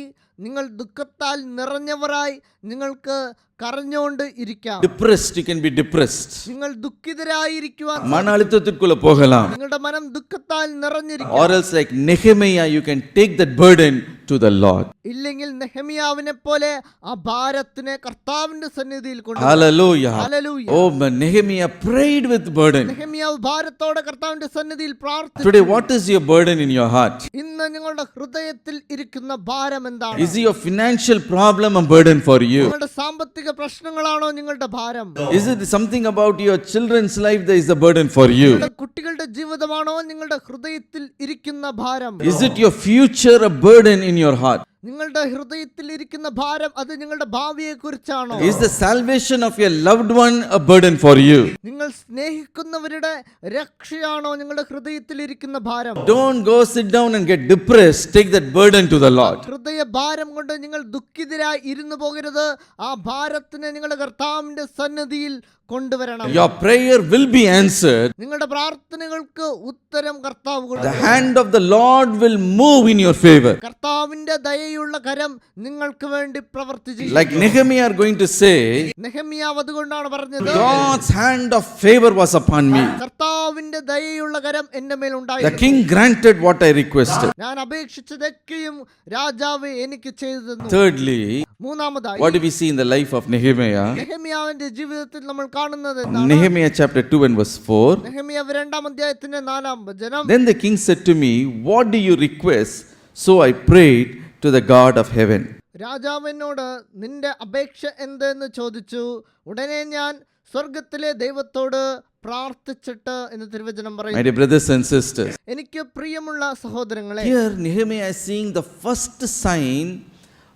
നിങ്ങൾ ദുഃഖത്താൽ നിറഞ്ഞവരായി നിങ്ങൾക്ക് കരഞ്ഞുകൊണ്ട് ഇരിക്കാം. Depressed, you can be depressed. നിങ്ങൾ ദുഃഖിതരായിരിക്കുവാൻ மன அழுத்தத்திற்குள்ள போகலாம். നിങ്ങളുടെ മനം ദുഃഖത്താൽ നിറഞ്ഞിരിക്കും. Or else like Nehemiah, you can take that burden to the Lord. ഇല്ലെങ്കിൽ നെഹെമ്യാവിനെ പോലെ ആ ഭാരത്തിനെ കർത്താവിന്റെ സന്നിധിയിൽ കൊണ്ടുപോകും. Hallelujah. Hallelujah. Oh, but Nehemiah prayed with burden. നെഹെമ്യാവ് ഭാരത്തോടെ കർത്താവിന്റെ സന്നിധിയിൽ പ്രാർത്ഥിച്ചു. Today, what is your burden in your heart? ഇന്ന് നിങ്ങളുടെ ഹൃദയത്തിൽ ഇരിക്കുന്ന ഭാരം എന്താണ്? Is your financial problem a burden for you? നിങ്ങളുടെ സാമ്പത്തിക പ്രശ്നങ്ങളാണോ നിങ്ങളുടെ ഭാരം? Is it something about your children's life that is a burden for you? നിങ്ങളുടെ കുട്ടികളുടെ ജീവിതമാണോ നിങ്ങളുടെ ഹൃദയത്തിൽ ഇരിക്കുന്ന ഭാരം? Is it your future a burden in your heart? നിങ്ങളുടെ ഹൃദയത്തിൽ ഇരിക്കുന്ന ഭാരം അത് നിങ്ങളുടെ ഭാവിയെ കുറിച്ചാണോ? Is the salvation of your loved one a burden for you? നിങ്ങൾ സ്നേഹിക്കുന്നവരുടെ രക്ഷയാണോ നിങ്ങളുടെ ഹൃദയത്തിൽ ഇരിക്കുന്ന ഭാരം? Don't go sit down and get depressed. Take that burden to the Lord. ഹൃദയ ഭാരം കൊണ്ട് നിങ്ങൾ ദുഃഖിതരായി ഇരുന്നു പോകരുത്. ആ ഭാരത്തിനെ നിങ്ങളുടെ കർത്താവിന്റെ സന്നിധിയിൽ കൊണ്ടുവരണം. Your prayer will be answered. നിങ്ങളുടെ പ്രാർത്ഥനകൾക്ക് ഉത്തരം കർത്താവ് The കൊടുക്കും. hand of the Lord will move in your favor. കർത്താവിന്റെ ദയയുള്ള കരം നിങ്ങൾക്ക് വേണ്ടി പ്രവർത്തിച്ചു. Like Nehemiah are going to say, നെഹെമ്യാവ് അതുകൊണ്ടാണ് പറഞ്ഞത്, God's hand of favor was upon me. കർത്താവിന്റെ ദയയുള്ള കരം എന്റെ മേൽ The ഉണ്ടായിരുന്നു. king granted what I requested. ഞാൻ അപേക്ഷിച്ചതൊക്കെയും രാജാവ് എനിക്ക് ചെയ്തു തന്നു. Thirdly, മൂന്നാമതായി what do we see in the life of Nehemiah? നെഹെമ്യാവിന്റെ ജീവിതത്തിൽ നമ്മൾ കാണുന്നത് എന്താണ്? Nehemiah chapter 2 and verse 4. നെഹെമ്യാവ് 2-ാം അധ്യായത്തിന്റെ 4-ാം വചനം. Then the king said to me, What do you request? So I prayed to the God of heaven. രാജാവ് എന്നോട് നിന്റെ അപേക്ഷ എന്തെന്ന് ചോദിച്ചു. ഉടനെ ഞാൻ സ്വർഗത്തിലെ ദൈവത്തോട് പ്രാർത്ഥിച്ചിട്ട് എന്ന് തിരുവചനം My പറയുന്നു. dear brothers and sisters, എനിക്ക് പ്രിയമുള്ള സഹോദരങ്ങളെ, here Nehemiah is seeing the first sign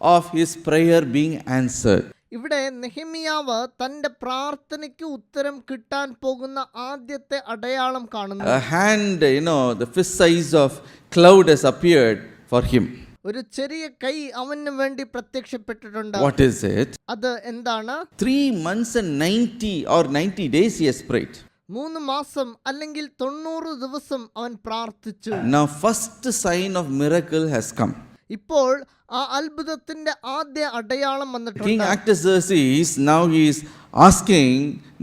of his prayer being answered. ഇവിടെ നെഹെമ്യാവ് തന്റെ പ്രാർത്ഥനയ്ക്ക് ഉത്തരം കിട്ടാൻ പോകുന്ന ആദ്യത്തെ അടയാളം കാണുന്നു. A hand, the fist size of cloud has appeared for him. ഒരു ചെറിയ കൈ അവന് വേണ്ടി പ്രത്യക്ഷപ്പെട്ടിട്ടുണ്ട്. What is it? അത് എന്താണ്? 3 months and 90 days he has prayed. 3 മാസം അല്ലെങ്കിൽ 90 ദിവസം അവൻ പ്രാർത്ഥിച്ചു. Now first sign of miracle has come. ഇപ്പോൾ ആ അത്ഭുതത്തിന്റെ ആദ്യ അടയാളം King വന്നിട്ടുണ്ട്. Artaxerxes, now he is asking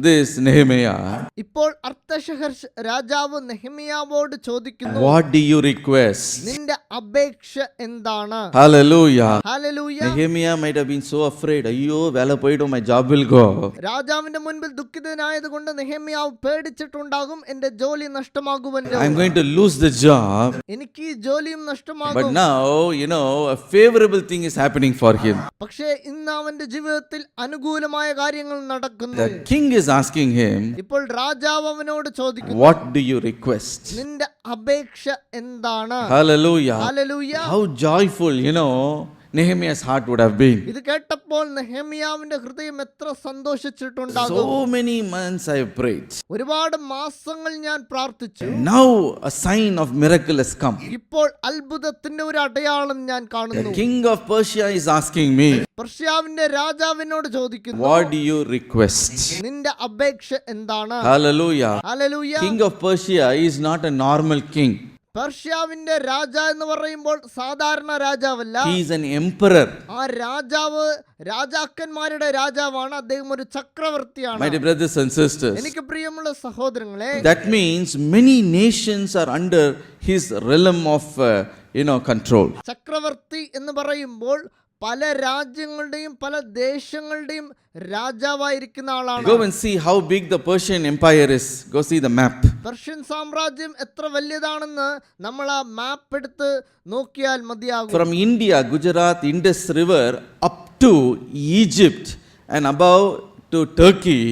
this Nehemiah, ഇപ്പോൾ അർത്തശഹർഷ് രാജാവ് നെഹെമ്യാവോട് ചോദിക്കുന്നു, What do you request? നിന്റെ അപേക്ഷ എന്താണ്? Hallelujah. Hallelujah. Nehemiah might have been so afraid. Ayyo, vela poidum, my job will go. രാജാവിന്റെ മുൻപിൽ ദുഃഖിതനായതുകൊണ്ട് നെഹെമ്യാവ് പേടിച്ചിട്ടുണ്ടാകും, എന്റെ ജോലി നഷ്ടമാകുമല്ലോ, I'm going to lose the job. എനിക്ക് ഈ ജോലിയും But നഷ്ടമാകും. now, a favorable thing is happening for him. പക്ഷേ ഇന്ന് അവന്റെ ജീവിതത്തിൽ അനുകൂലമായ കാര്യങ്ങൾ നടക്കുന്നു. The king is asking him, ഇപ്പോൾ രാജാവ് അവനോട് ചോദിക്കുന്നു, What do you request? നിന്റെ അപേക്ഷ എന്താണ്? Hallelujah. Hallelujah. How joyful, Nehemiah's heart would have been. ഇത് കേട്ടപ്പോൾ നെഹെമ്യാവിന്റെ ഹൃദയം എത്ര സന്തോഷിച്ചിട്ടുണ്ടാകും. So many months I have prayed. ഒരുപാട് മാസങ്ങൾ ഞാൻ പ്രാർത്ഥിച്ചു. Now a sign of miracle has come. ഇപ്പോൾ അത്ഭുതത്തിന്റെ ഒരു അടയാളം ഞാൻ The കാണുന്നു. king of Persia is asking me, പെർഷ്യാവിന്റെ രാജാവിനോട് ചോദിക്കുന്നു, What do you request? നിന്റെ അപേക്ഷ എന്താണ്? Hallelujah. Hallelujah. King of Persia is not a normal king. പെർഷ്യാവിന്റെ രാജ എന്ന് പറയുമ്പോൾ സാധാരണ രാജാവല്ല. He is an emperor. ആ രാജാവ് രാജാക്കന്മാരുടെ രാജാവാണ്. അദ്ദേഹം ഒരു ചക്രവർത്തിയാണ്. My dear brothers and sisters, എനിക്ക് പ്രിയമുള്ള സഹോദരങ്ങളെ, that means many nations are under his realm of control. ചക്രവർത്തി എന്ന് പറയുമ്പോൾ പല രാജ്യങ്ങളുടെയും പല ദേശങ്ങളുടെയും രാജാവായിരിക്കുന്ന ആളാണ്. Go and see how big the Persian Empire is. Go see the map. Persian സാമ്രാജ്യം എത്ര വലിയതാണെന്ന് നമ്മൾ ആ മാപ്പ് എടുത്ത് നോക്കിയാൽ മതിയാകും. From India, Gujarat, Indus River up to Egypt and above to Turkey,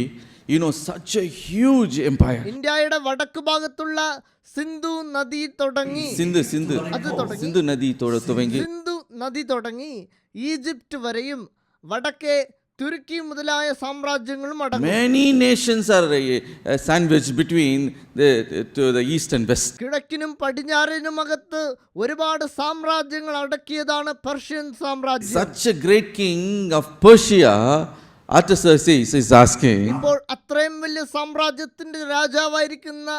such a huge empire. ഇന്ത്യയുടെ വടക്ക് ഭാഗത്തുള്ള സിന്ധു നദി തുടങ്ങി സിന്ധു നദി തുടങ്ങി സിന്ധു നദി തുടങ്ങി ഈജിപ്റ്റ് വരെയും വടക്കേ തുർക്കി മുതലായ സാമ്രാജ്യങ്ങളും അടങ്ങും. Many nations are sandwiched between to the east and west. കിഴക്കിനും പടിഞ്ഞാറിനും അകത്ത് ഒരുപാട് സാമ്രാജ്യങ്ങൾ അടക്കിയതാണ് പെർഷ്യൻ സാമ്രാജ്യം. Such a great king of Persia, Artaxerxes is asking, ഇപ്പോൾ അത്രയും വലിയ സാമ്രാജ്യത്തിന്റെ രാജാവായിരിക്കുന്ന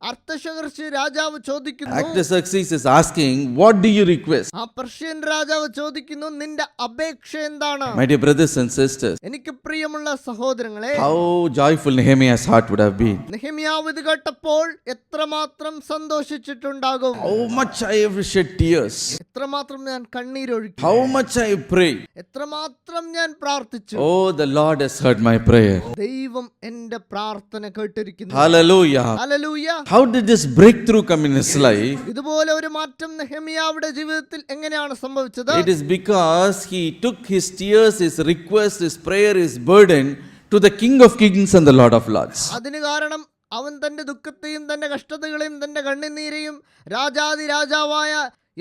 അർത്തശകർഷി രാജാവ് ചോദിക്കുന്നു, Artaxerxes is asking, what do you request? ആ പെർഷ്യൻ രാജാവ് ചോദിക്കുന്നു, നിന്റെ അപേക്ഷ എന്താണ്? My dear brothers and sisters, എനിക്ക് പ്രിയമുള്ള സഹോദരങ്ങളെ, how joyful Nehemiah's heart would have been. നെഹെമ്യാവ് ഇത് കേട്ടപ്പോൾ എത്രമാത്രം സന്തോഷിച്ചിട്ടുണ്ടാകും. How much I have shed tears. എത്രമാത്രം ഞാൻ കണ്ണീരൊഴുക്കി. How much I prayed. എത്രമാത്രം ഞാൻ പ്രാർത്ഥിച്ചു. Oh, the Lord has heard my prayer. ദൈവം എന്റെ പ്രാർത്ഥന കേട്ടിരിക്കുന്നു. Hallelujah. Hallelujah. How did this breakthrough come in his life? ഇതുപോലെ ഒരു മാറ്റം നെഹെമ്യാവുടെ ജീവിതത്തിൽ എങ്ങനെയാണ് സംഭവിച്ചത്? It is because he took his tears, his request, his prayer, his burden to the King of Kings and the Lord of Lords. അതിന് കാരണം അവൻ തന്റെ ദുഃഖത്തെയും തന്റെ കഷ്ടതകളെയും തന്റെ കണ്ണുനീരെയും രാജാതി രാജാവായ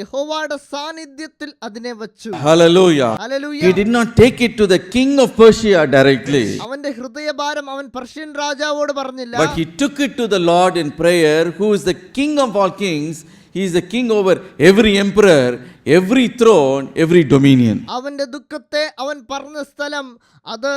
യഹോവയുടെ സാന്നിധ്യത്തിൽ അതിനെ വച്ചു. Hallelujah. Hallelujah. He did not take it to the king of Persia directly, അവന്റെ ഹൃദയഭാരം അവൻ പെർഷ്യൻ രാജാവോട് പറഞ്ഞില്ല. but he took it to the Lord in prayer, who is the King of all kings. He is the king over every emperor, every throne, every dominion. അവന്റെ ദുഃഖത്തെ അവൻ പറഞ്ഞ സ്ഥലം അത്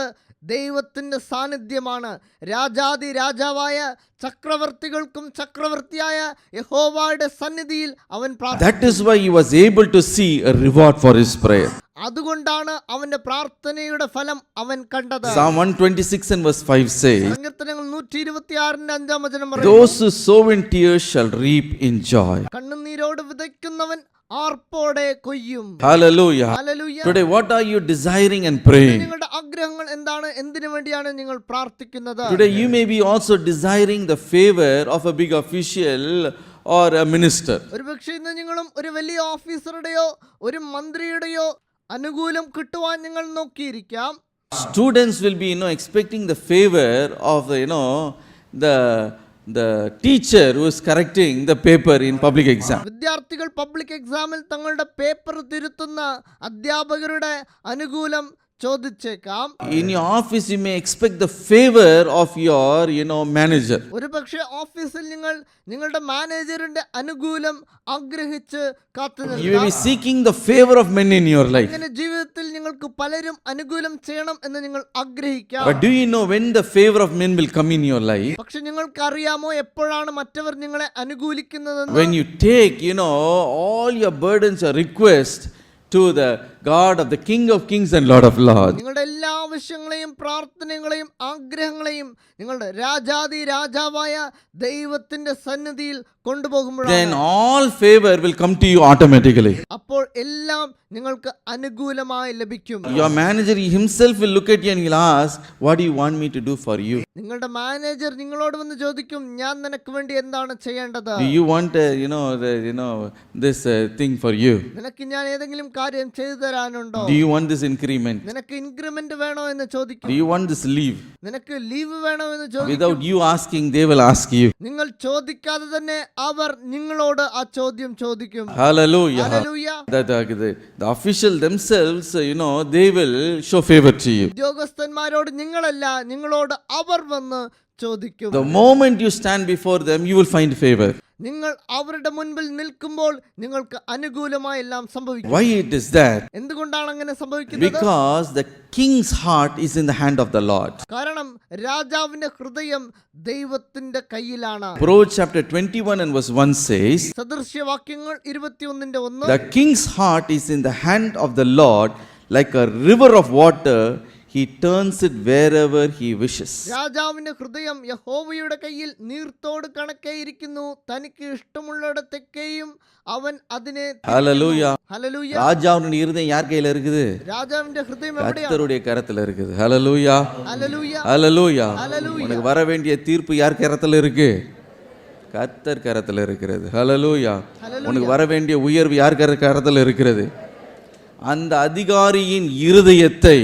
ദൈവത്തിന്റെ സാന്നിധ്യമാണ്. രാജാതി രാജാവായ ചക്രവർത്തികൾക്കും ചക്രവർത്തിയായ യഹോവയുടെ സന്നിധിയിൽ അവൻ That is why he was able to see a reward for his prayer. അതുകൊണ്ടാണ് അവന്റെ പ്രാർത്ഥനയുടെ ഫലം അവൻ കണ്ടത്. Psalm 126 and verse 5 says, സങ്കീർത്തനങ്ങൾ 126 5 വചനം പറയുന്നു, those who sow in tears shall reap in joy. കണ്ണുനീരോട് വിതയ്ക്കുന്നവൻ ആർപ്പോടെ കൊയ്യും. Hallelujah. Hallelujah. Today, what are you desiring and praying? നിങ്ങളുടെ ആഗ്രഹങ്ങൾ എന്താണ്? എന്തിനു വേണ്ടിയാണ് നിങ്ങൾ പ്രാർത്ഥിക്കുന്നത്? Today, you may be also desiring the favor of a big official or a minister. ഒരുപക്ഷേ ഇന്ന് നിങ്ങളും ഒരു വലിയ ഓഫീസറുടെയോ ഒരു മന്ത്രിയുടെയോ അനുകൂലം കിട്ടുവാൻ നിങ്ങൾ നോക്കിയിരിക്കാം. Students will be, expecting the favor of the teacher who is correcting the paper in public exam. വിദ്യാർത്ഥികൾ public എക്സാമിൽ തങ്ങളുടെ പേപ്പർ തിരുത്തുന്ന അധ്യാപകരുടെ അനുകൂലം ചോദിച്ചേക്കാം. In your office, you may expect the favor of your, manager. ഒരുപക്ഷെ ഓഫീസിൽ നിങ്ങൾ നിങ്ങളുടെ മാനേജറിന്റെ അനുകൂലം ആഗ്രഹിച്ച് കാത്തു You may നിൽക്കാം. be seeking the favor of men in your life. ഇങ്ങനെ ജീവിതത്തിൽ നിങ്ങൾക്ക് പലരും അനുകൂലം ചെയ്യണം എന്ന് നിങ്ങൾ ആഗ്രഹിക്കാം. But do you know when the favor of men will come in your life? പക്ഷെ നിങ്ങൾക്ക് അറിയാമോ എപ്പോഴാണ് മറ്റവർ നിങ്ങളെ അനുകൂലിക്കുന്നതെന്ന്? When you take, all your burdens, your requests to the God of the King of Kings and Lord of Lords. നിങ്ങളുടെ എല്ലാ ആവശ്യങ്ങളെയും പ്രാർത്ഥനകളെയും ആഗ്രഹങ്ങളെയും നിങ്ങളുടെ രാജാതി രാജാവായ ദൈവത്തിന്റെ സന്നിധിയിൽ Then കൊണ്ടുപോകുമ്പോഴാണ് all favor will come to you automatically. അപ്പോൾ എല്ലാം നിങ്ങൾക്ക് അനുകൂലമായി ലഭിക്കും. Your manager himself will look at you and he'll ask, what do you want me to do for you? നിങ്ങളുടെ മാനേജർ നിങ്ങളോട് വന്ന് ചോദിക്കും, ഞാൻ നിനക്ക് വേണ്ടി എന്താണ് ചെയ്യേണ്ടത്? Do you want, this thing for you? നിനക്ക് ഞാൻ ഏതെങ്കിലും കാര്യം ചെയ്തു തരാനുണ്ടോ? Do you want this increment? നിനക്ക് ഇൻക്രിമെന്റ് വേണോ എന്ന് ചോദിക്കും. Do you want this leave? നിനക്ക് ലീവ് വേണോ എന്ന് ചോദിക്കും. Without you asking, they will ask you. നിങ്ങൾ ചോദിക്കാതെ തന്നെ അവർ നിങ്ങളോട് ആ ചോദ്യം ചോദിക്കും. Hallelujah. Hallelujah. The official themselves, they will show favor to you. ഉദ്യോഗസ്ഥന്മാരോട് നിങ്ങളല്ല, നിങ്ങളോട് അവർ വന്ന് ചോദിക്കും. The moment you stand before them, you will find favor. നിങ്ങൾ അവരുടെ മുൻപിൽ നിൽക്കുമ്പോൾ നിങ്ങൾക്ക് അനുകൂലമായി എല്ലാം സംഭവിക്കും. Why it is that? എന്തുകൊണ്ടാണ് അങ്ങനെ സംഭവിക്കുന്നത്? Because the king's heart is in the hand of the Lord. കാരണം രാജാവിന്റെ ഹൃദയം ദൈവത്തിന്റെ കയ്യിലാണ്. Proverbs chapter 21 and verse 1 says, സദൃശ്യവാക്യങ്ങൾ 21:1. the king's heart is in the hand of the Lord, like a river of water. He turns it wherever he wishes. രാജാവിന്റെ ഹൃദയം യഹോവയുടെ കയ്യിൽ നീർത്തോട് കണക്കെ ഇരിക്കുന്നു. തനിക്ക് ഇഷ്ടമുള്ളിടത്തേക്കെയും അവൻ അതിനെ. Hallelujah. ഹല്ലേലൂയ. ராஜாவுடைய இருதயம் யார் கையில இருக்குது? രാജാവിന്റെ ഹൃദയം എവിടെയാണ്? கர்த்தருடைய கரத்துல இருக்குது. Hallelujah. ഹല്ലേലൂയ. Hallelujah. Hallelujah. உனக்கு வர வேண்டிய தீர்ப்பு யார் கரத்துல இருக்கு? கர்த்தர் கரத்துல இருக்கிறது. Hallelujah. Hallelujah. உனக்கு வர வேண்டிய உயர்வு யார் கரத்துல இருக்கிறது? அந்த அதிகாரியின் இருதயத்தை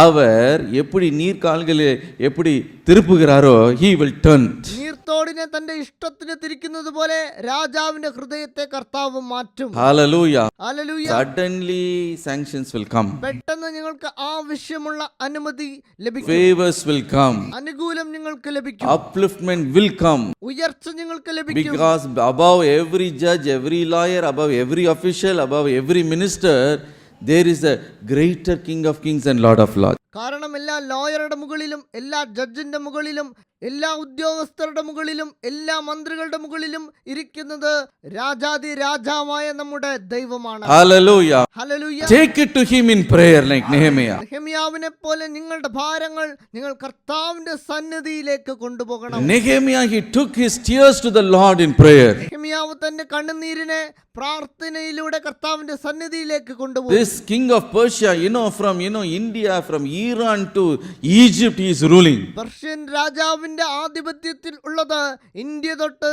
அவர் எப்படி நீர்க்கால்களில் எப்படி திருப்புகிறாரோ he will turn. നീർത്തോടിനെ തന്റെ ഇഷ്ടത്തിന് തിരിക്കുന്നത് പോലെ രാജാവിന്റെ ഹൃദയത്തെ കർത്താവ് മാറ്റും. Hallelujah. Hallelujah. Suddenly sanctions will come. പെട്ടെന്ന് നിങ്ങൾക്ക് ആവശ്യമുള്ള അനുമതി ലഭിക്കും. Favors will come. അനുകൂലം നിങ്ങൾക്ക് ലഭിക്കും. Upliftment will come. ഉയർച്ച നിങ്ങൾക്ക് ലഭിക്കും. Because above every judge, every lawyer, above every official, above every minister, there is a greater King of Kings and Lord of Lords. കാരണം എല്ലാ ലോയറുടെ മുകളിലും എല്ലാ ജഡ്ജിന്റെ മുകളിലും എല്ലാ ഉദ്യോഗസ്ഥരുടെ മുകളിലും എല്ലാ മന്ത്രികളുടെ മുകളിലും ഇരിക്കുന്നത് രാജാതി രാജാവായ നമ്മുടെ ദൈവമാണ്. Hallelujah. Hallelujah. Take it to him in prayer like Nehemiah. നെഹെമ്യാവിനെ പോലെ നിങ്ങളുടെ ഭാരങ്ങൾ നിങ്ങൾ കർത്താവിന്റെ സന്നിധിയിലേക്ക് കൊണ്ടുപോകണം. Nehemiah, he took his tears to the Lord in prayer. നെഹെമ്യാവ് തന്റെ കണ്ണുനീരിനെ പ്രാർത്ഥനയിലൂടെ കർത്താവിന്റെ സന്നിധിയിലേക്ക് കൊണ്ടുപോയി. This king of Persia, from India, from Iran to Egypt, he is ruling. Persian രാജാവിന്റെ ആധിപത്യത്തിൽ ഉള്ളത് ഇന്ത്യ തൊട്ട്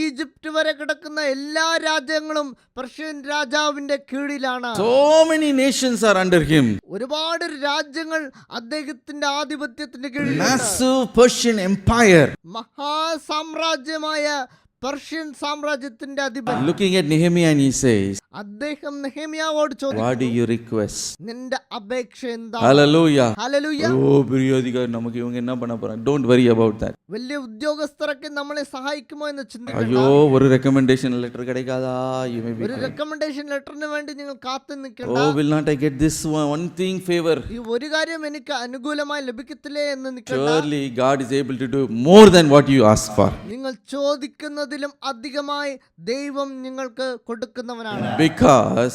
ഈജിപ്റ്റ് വരെ കിടക്കുന്ന എല്ലാ രാജ്യങ്ങളും പെർഷ്യൻ രാജാവിന്റെ കീഴിലാണ്. So many nations are under him. ഒരുപാട് രാജ്യങ്ങൾ അദ്ദേഹത്തിന്റെ ആധിപത്യത്തിന്റെ കീഴിലുണ്ട്. Massive Persian empire. മഹാസാമ്രാജ്യമായ പെർഷ്യൻ സാമ്രാജ്യത്തിന്റെ അധിപൻ. Looking at Nehemiah and he says, അദ്ദേഹം നെഹെമ്യാവോട് what ചോദിച്ചു, do you request? നിന്റെ അപേക്ഷ എന്താ? Hallelujah. ഹല്ലേലൂയ. Oh, பெரிய அதிகாரி நமக்கு இவங்க என்ன பண்ண போறாங்க? Don't worry about that. വലിയ ഉദ്യോഗസ്ഥരൊക്കെ നമ്മളെ സഹായിക്കുമോ എന്ന് ചിന്തിക്കണം. ஐயோ, ஒரு recommendation letter கிடைக்காதா? You may be ഒരു റെക്കമെൻഡേഷൻ ലെറ്ററിന് വേണ്ടി നിങ്ങൾ കാത്തു നിൽക്കണ്ട. Oh, will not I get this one thing favor? ഈ ഒരു കാര്യം എനിക്ക് അനുകൂലമായി ലഭിക്കത്തില്ലേ എന്ന് നിൽക്കണ്ട. Surely God is able to do more than what you ask for. നിങ്ങൾ ചോദിക്കുന്നതിലും അധികമായി ദൈവം നിങ്ങൾക്ക് കൊടുക്കുന്നവനാണ്. Because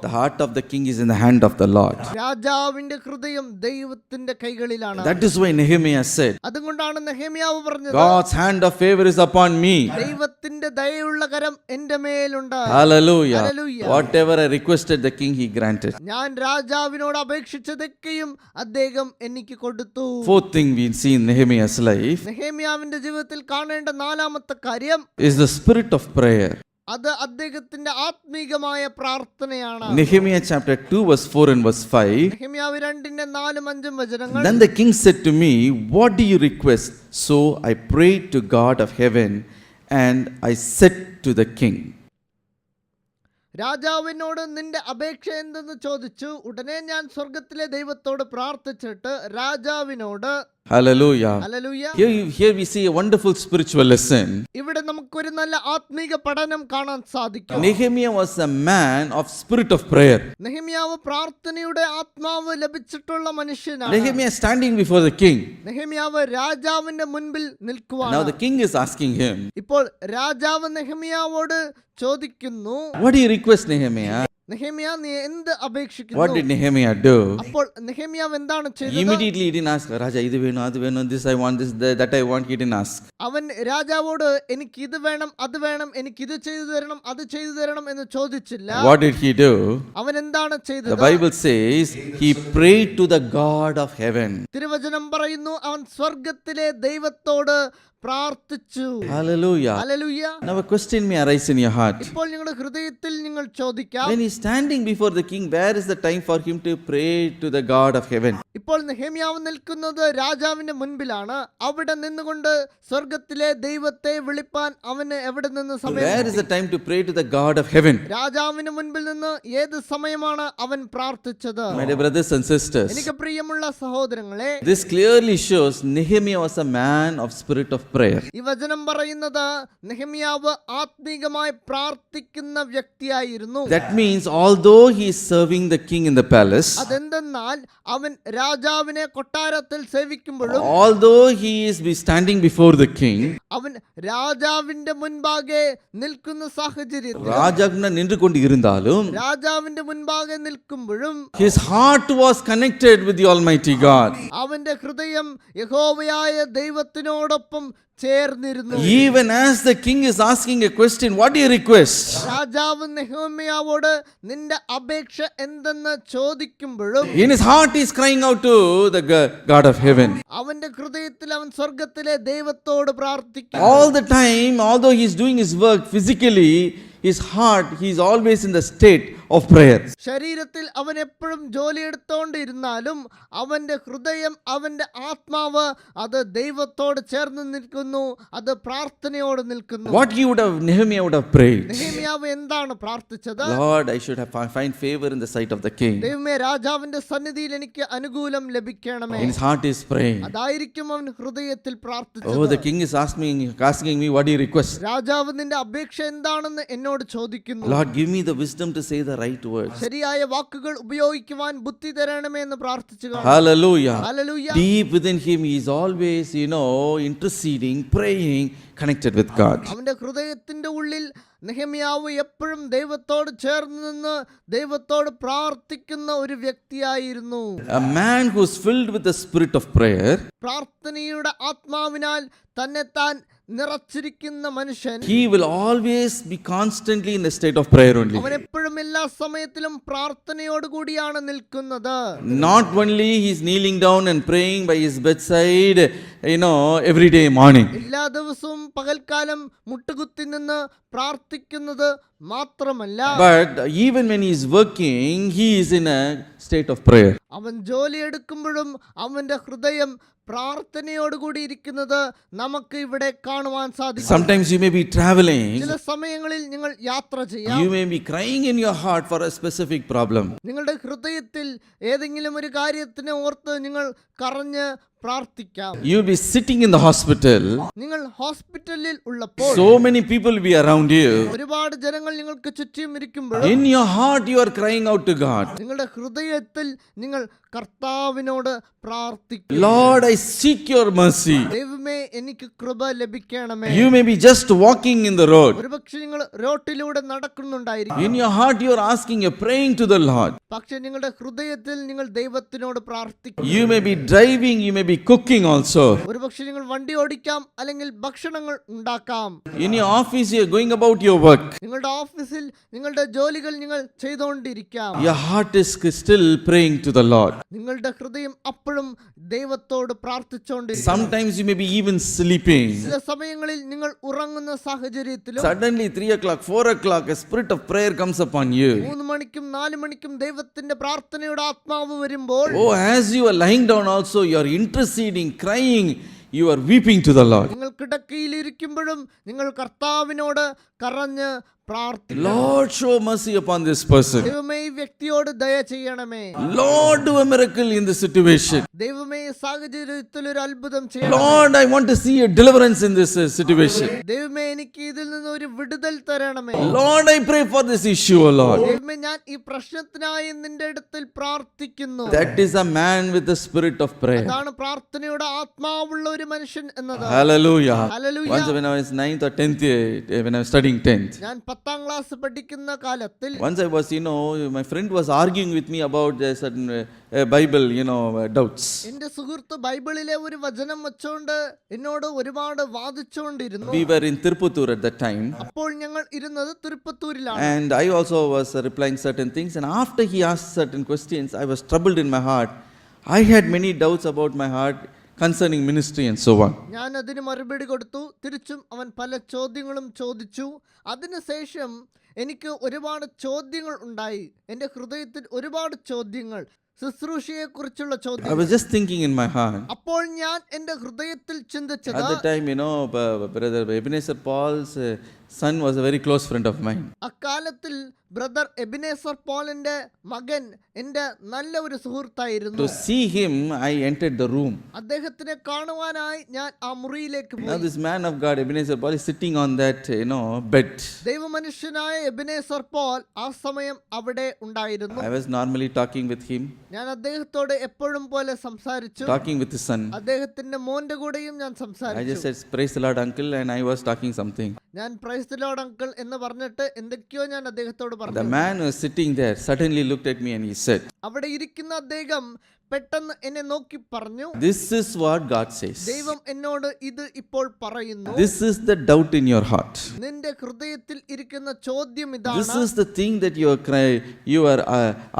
the heart of the king is in the hand of the Lord. രാജാവിന്റെ ഹൃദയം ദൈവത്തിന്റെ കൈകളിലാണ്. That is why Nehemiah said, അതുകൊണ്ടാണ് നെഹെമ്യാവ് പറഞ്ഞത്, God's hand of favor is upon me. ദൈവത്തിന്റെ ദയയുള്ള കരം എന്റെ മേലുണ്ട്. Hallelujah. Hallelujah. Whatever I requested the king, he granted. ഞാൻ രാജാവിനോട് അപേക്ഷിച്ചതൊക്കെയും അദ്ദേഹം എനിക്ക് കൊടുത്തു. Fourth thing we see in Nehemiah's life നെഹെമ്യാവിന്റെ ജീവിതത്തിൽ കാണേണ്ട നാലാമത്തെ കാര്യം is the spirit of prayer. അത് അദ്ദേഹത്തിന്റെ ആത്മീകമായ പ്രാർത്ഥനയാണ്. Nehemiah chapter 2 verse 4 and verse 5. നെഹെമ്യാവ് 2:4-5 വചനങ്ങൾ. Then the king said to me, what do you request? So I prayed to God of heaven and I said to the king. രാജാവിനോട് നിന്റെ അപേക്ഷ എന്തെന്ന് ചോദിച്ചു. ഉടനെ ഞാൻ സ്വർഗത്തിലെ ദൈവത്തോട് പ്രാർത്ഥിച്ചിട്ട് രാജാവിനോട്. Hallelujah. Hallelujah. Here we see a wonderful spiritual lesson. ഇവിടെ നമുക്കൊരു നല്ല ആത്മീക പഠനം കാണാൻ സാധിക്കും. Nehemiah was a man of spirit of prayer. നെഹെമ്യാവ് പ്രാർത്ഥനയുടെ ആത്മാവ് ലഭിച്ചിട്ടുള്ള മനുഷ്യനാണ്. Nehemiah standing before the king. നെഹെമ്യാവ് രാജാവിന്റെ മുൻപിൽ നിൽക്കുവാണ്. Now the king is asking him, ഇപ്പോൾ രാജാവ് നെഹെമ്യാവോട് ചോദിക്കുന്നു, what do you request, Nehemiah? നെഹെമ്യാ നീ എന്ത് അപേക്ഷിക്കുന്നു? What did Nehemiah do? അപ്പോൾ നെഹെമ്യാവ് എന്താണ് ചെയ്തത്? Immediately he didn't ask, Raja, idu venu, adu venu, this I want, this that I want. He didn't ask. അവൻ രാജാവോട് എനിക്ക് ഇത് വേണം, അത് വേണം, എനിക്ക് ഇത് ചെയ്തു തരണം, അത് ചെയ്തു തരണം എന്ന് ചോദിച്ചില്ല. What did he do? അവൻ എന്താണ് ചെയ്തത്? The Bible says he prayed to the God of heaven. തിരുവചനം പറയുന്നു, അവൻ സ്വർഗത്തിലെ ദൈവത്തോട് പ്രാർത്ഥിച്ചു. Hallelujah. Hallelujah. Now a question may arise in your heart. ഇപ്പോൾ നിങ്ങളുടെ ഹൃദയത്തിൽ നിങ്ങൾ ചോദിക്കാം, When he's standing before the king, where is the time for him to pray to the God of heaven? ഇപ്പോൾ നെഹെമ്യാവ് നിൽക്കുന്നത് രാജാവിന്റെ മുൻപിലാണ്. അവിടെ നിന്നുകൊണ്ട് സ്വർഗത്തിലെ ദൈവത്തെ വിളിപ്പാൻ അവന് എവിടെ നിന്ന് സമയം? Where is the time to pray to the God of heaven? രാജാവിന് മുൻപിൽ നിന്ന് ഏത് സമയമാണ് അവൻ പ്രാർത്ഥിച്ചത്? My dear brothers and sisters, എനിക്ക് പ്രിയമുള്ള സഹോദരങ്ങളെ, this clearly shows Nehemiah was a man of spirit of prayer. ഈ വചനം പറയുന്നത് നെഹെമ്യാവ് ആത്മീകമായി പ്രാർത്ഥിക്കുന്ന വ്യക്തിയായിരുന്നു. That means although he is serving the king in the palace, അതെന്തെന്നാൽ അവൻ രാജാവിനെ കൊട്ടാരത്തിൽ സേവിക്കുമ്പോഴും, although he is standing before the king, അവൻ രാജാവിന്റെ മുൻപാകെ നിൽക്കുന്ന സാഹചര്യത്തിൽ, രാജാവിനെ നിന്നുകൊണ്ട് ഇരുന്നാലും രാജാവിന്റെ മുൻപാകെ നിൽക്കുമ്പോഴും his heart was connected with the Almighty God. അവന്റെ ഹൃദയം യഹോവയായ ദൈവത്തിനോടൊപ്പം ചേർന്നിരുന്നു. Even as the king is asking a question, what do you request? രാജാവ് നെഹെമ്യാവോട് നിന്റെ അപേക്ഷ എന്തെന്ന് ചോദിക്കുമ്പോഴും In his heart he is crying out to the God of heaven. അവന്റെ ഹൃദയത്തിൽ അവൻ സ്വർഗത്തിലെ ദൈവത്തോട് പ്രാർത്ഥിക്കുന്നു. All the time, although he is doing his work physically, his heart, he is always in the state of prayer. ശരീരത്തിൽ അവൻ എപ്പോഴും ജോലി എടുത്തോണ്ടിരുന്നാലും അവന്റെ ഹൃദയം, അവന്റെ ആത്മാവ് അത് ദൈവത്തോട് ചേർന്ന് നിൽക്കുന്നു, അത് പ്രാർത്ഥനയോട് നിൽക്കുന്നു. What Nehemiah would have prayed? നെഹെമ്യാവ് എന്താണ് പ്രാർത്ഥിച്ചത്? Lord, I should have find favor in the sight of the king. ദൈവമേ, രാജാവിന്റെ സന്നിധിയിൽ എനിക്ക് അനുകൂലം ലഭിക്കണമേ. In his heart is praying. അതായിരിക്കും അവൻ ഹൃദയത്തിൽ Oh, പ്രാർത്ഥിച്ചത്. the king is asking me, what do you request? രാജാവ് നിന്റെ അപേക്ഷ എന്താണെന്ന് എന്നോട് ചോദിക്കുന്നു. Lord, give me the wisdom to say the right words. ശരിയായ വാക്കുകൾ ഉപയോഗിക്കുവാൻ ബുദ്ധി തരണമേ എന്ന് പ്രാർത്ഥിച്ചു. Hallelujah. Hallelujah. Deep within him, he is always, interceding, praying, connected with God. അവന്റെ ഹൃദയത്തിന്റെ ഉള്ളിൽ നെഹെമ്യാവ് എപ്പോഴും ദൈവത്തോട് ചേർന്ന് നിന്ന് ദൈവത്തോട് പ്രാർത്ഥിക്കുന്ന ഒരു വ്യക്തിയായിരുന്നു. A man who is filled with the spirit of prayer, പ്രാർത്ഥനയുടെ ആത്മാവിനാൽ തന്നെത്താൻ നിറച്ചിരിക്കുന്ന മനുഷ്യൻ, he will always be constantly in a state of prayer only. അവൻ എപ്പോഴും എല്ലാ സമയത്തിലും പ്രാർത്ഥനയോട് കൂടിയാണ് നിൽക്കുന്നത്. Not only he is kneeling down and praying by his bedside, every day morning. എല്ലാ ദിവസവും പകൽക്കാലം മുട്ടുകുത്തി നിന്ന് പ്രാർത്ഥിക്കുന്നത് മാത്രമല്ല, But even when he is working, he is in a state of prayer. അവൻ ജോലി എടുക്കുമ്പോഴും അവന്റെ ഹൃദയം പ്രാർത്ഥനയോടുകൂടി ഇരിക്കുന്നത് നമുക്ക് ഇവിടെ കാണുവാൻ സാധിക്കും. Sometimes you may be traveling. ചില സമയങ്ങളിൽ നിങ്ങൾ യാത്ര ചെയ്യാം. You may be crying in your heart for a specific problem. നിങ്ങളുടെ ഹൃദയത്തിൽ ഏതെങ്കിലും ഒരു കാര്യത്തിനെ ഓർത്ത് നിങ്ങൾ കരഞ്ഞ് പ്രാർത്ഥിക്കാം. You will be sitting in the hospital. നിങ്ങൾ ഹോസ്പിറ്റലിൽ ഉള്ളപ്പോൾ So many people will be around you. ഒരുപാട് ജനങ്ങൾ നിങ്ങൾക്ക് ചുറ്റും ഇരിക്കുമ്പോൾ In your heart, you are crying out to God. നിങ്ങളുടെ ഹൃദയത്തിൽ നിങ്ങൾ കർത്താവിനോട് പ്രാർത്ഥിക്കും. Lord, I seek your mercy. ദൈവമേ, എനിക്ക് കൃപ ലഭിക്കണമേ. You may be just walking in the road. ഒരുപക്ഷെ നിങ്ങൾ റോട്ടിലൂടെ നടക്കുന്നുണ്ടായിരിക്കും. In your heart, you are asking, you're praying to the Lord. പക്ഷെ നിങ്ങളുടെ ഹൃദയത്തിൽ നിങ്ങൾ ദൈവത്തിനോട് പ്രാർത്ഥിക്കും. You may be driving, you may be cooking also. ഒരുപക്ഷെ നിങ്ങൾ വണ്ടി ഓടിക്കാം, അല്ലെങ്കിൽ ഭക്ഷണങ്ങൾ ഉണ്ടാക്കാം. In your office, you are going about your work. നിങ്ങളുടെ ഓഫീസിൽ നിങ്ങളുടെ ജോലികൾ നിങ്ങൾ ചെയ്തുകൊണ്ടിരിക്കാം. Your heart is still praying to the Lord. നിങ്ങളുടെ ഹൃദയം അപ്പോഴും ദൈവത്തോട് പ്രാർത്ഥിച്ചുകൊണ്ടിരിക്കും. Sometimes you may be even sleeping. ചില സമയങ്ങളിൽ നിങ്ങൾ ഉറങ്ങുന്ന സാഹചര്യത്തിലും Suddenly 3 o'clock, 4 o'clock, a spirit of prayer comes upon you. 3 മണിക്കും 4 മണിക്കും ദൈവത്തിന്റെ പ്രാർത്ഥനയുടെ ആത്മാവ് വരുമ്പോൾ, Oh, as you are lying down also, you are interceding, crying, you are weeping to the Lord. നിങ്ങൾ കിടക്കയിൽ ഇരിക്കുമ്പോഴും നിങ്ങൾ കർത്താവിനോട് കരഞ്ഞ് പ്രാർത്ഥിക്കണം. Lord, show mercy upon this person. ദൈവമേ, ഈ വ്യക്തിയോട് ദയ ചെയ്യണമേ. Lord, do a miracle in this situation. ദൈവമേ, ഈ സാഹചര്യത്തിൽ ഒരു അത്ഭുതം ചെയ്യണം. Lord, I want to see a deliverance in this situation. ദൈവമേ, എനിക്ക് ഇതിൽ നിന്ന് ഒരു വിടുതൽ തരണമേ. Lord, I pray for this issue, O Lord. ദൈവമേ, ഞാൻ ഈ പ്രശ്നത്തിനായി നിന്റെ അടുത്തിൽ പ്രാർത്ഥിക്കുന്നു. That is a man with the spirit of prayer. അതാണ് പ്രാർത്ഥനയുടെ ആത്മാവുള്ള ഒരു മനുഷ്യൻ എന്നത്. Hallelujah. Hallelujah. Once when I was 9th or 10th, when I was studying 10th. ഞാൻ 10ാം ക്ലാസ് പഠിക്കുന്ന കാലത്തിൽ Once I was, my friend was arguing with me about certain Bible, doubts. എന്റെ സുഹൃത്ത് ബൈബിളിലെ ഒരു വചനം വെച്ചുകൊണ്ട് എന്നോട് ഒരുപാട് വാദിച്ചുകൊണ്ടിരുന്നു. We were in Tirupattur at that time. അപ്പോൾ ഞങ്ങൾ ഇരുന്നത് തിരുപ്പത്തൂരിലാണ്. And I also was replying certain things. And after he asked certain questions, I was troubled in my heart. I had many doubts about my heart. concerning ministry and so on. ഞാൻ അതിന് മറുപടി കൊടുത്തു. തിരിച്ചും അവൻ പല ചോദ്യങ്ങളും ചോദിച്ചു. അതിനുശേഷം എനിക്ക് ഒരുപാട് ചോദ്യങ്ങൾ ഉണ്ടായി. എൻ്റെ ഹൃദയത്തിൽ ഒരുപാട് ചോദ്യങ്ങൾ, ശുശ്രൂഷയെക്കുറിച്ചുള്ള I ചോദ്യം. was just thinking in my heart. അപ്പോൾ ഞാൻ എൻ്റെ ഹൃദയത്തിൽ ചിന്തിച്ചത്, At the time, Brother Ebenezer Paul's son was a very close friend of mine. അക്കാലത്തിൽ ബ്രദർ എബിനേസർ പോളിന്റെ മകൻ എൻ്റെ നല്ല ഒരു സുഹൃത്തായിരുന്നു. To see him, I entered the room. അദ്ദേഹത്തിനെ കാണുവാനായി ഞാൻ ആ മുറിയിലേക്ക് Now പോയി. this man of God, Ebenezer Paul, is sitting on that, bed. ദൈവമനുഷ്യനായ എബിനേസർ പോൾ ആ സമയം അവിടെ ഉണ്ടായിരുന്നു. I was normally talking with him, ഞാൻ അദ്ദേഹത്തോട് എപ്പോഴും പോലെ സംസാരിച്ചു. talking with his son. അദ്ദേഹത്തിന്റെ മോന്റെ കൂടെയും ഞാൻ I just സംസാരിച്ചു. said, praise the Lord, uncle, and I was talking something. ഞാൻ പ്രൈസ് ദി ലോർഡ് അങ്കിൾ എന്ന് പറഞ്ഞിട്ട് എന്തൊക്കെയോ ഞാൻ അദ്ദേഹത്തോട് The പറഞ്ഞു. man who was sitting there suddenly looked at me and he said, അവിടെ ഇരിക്കുന്ന അദ്ദേഹം പെട്ടെന്ന് എന്നെ നോക്കി പറഞ്ഞു, this is what God says. ദൈവം എന്നോട് ഇത് ഇപ്പോൾ പറയുന്നു. This is the doubt in your heart. നിന്റെ ഹൃദയത്തിൽ ഇരിക്കുന്ന ചോദ്യം This ഇതാണ്. is the thing that you are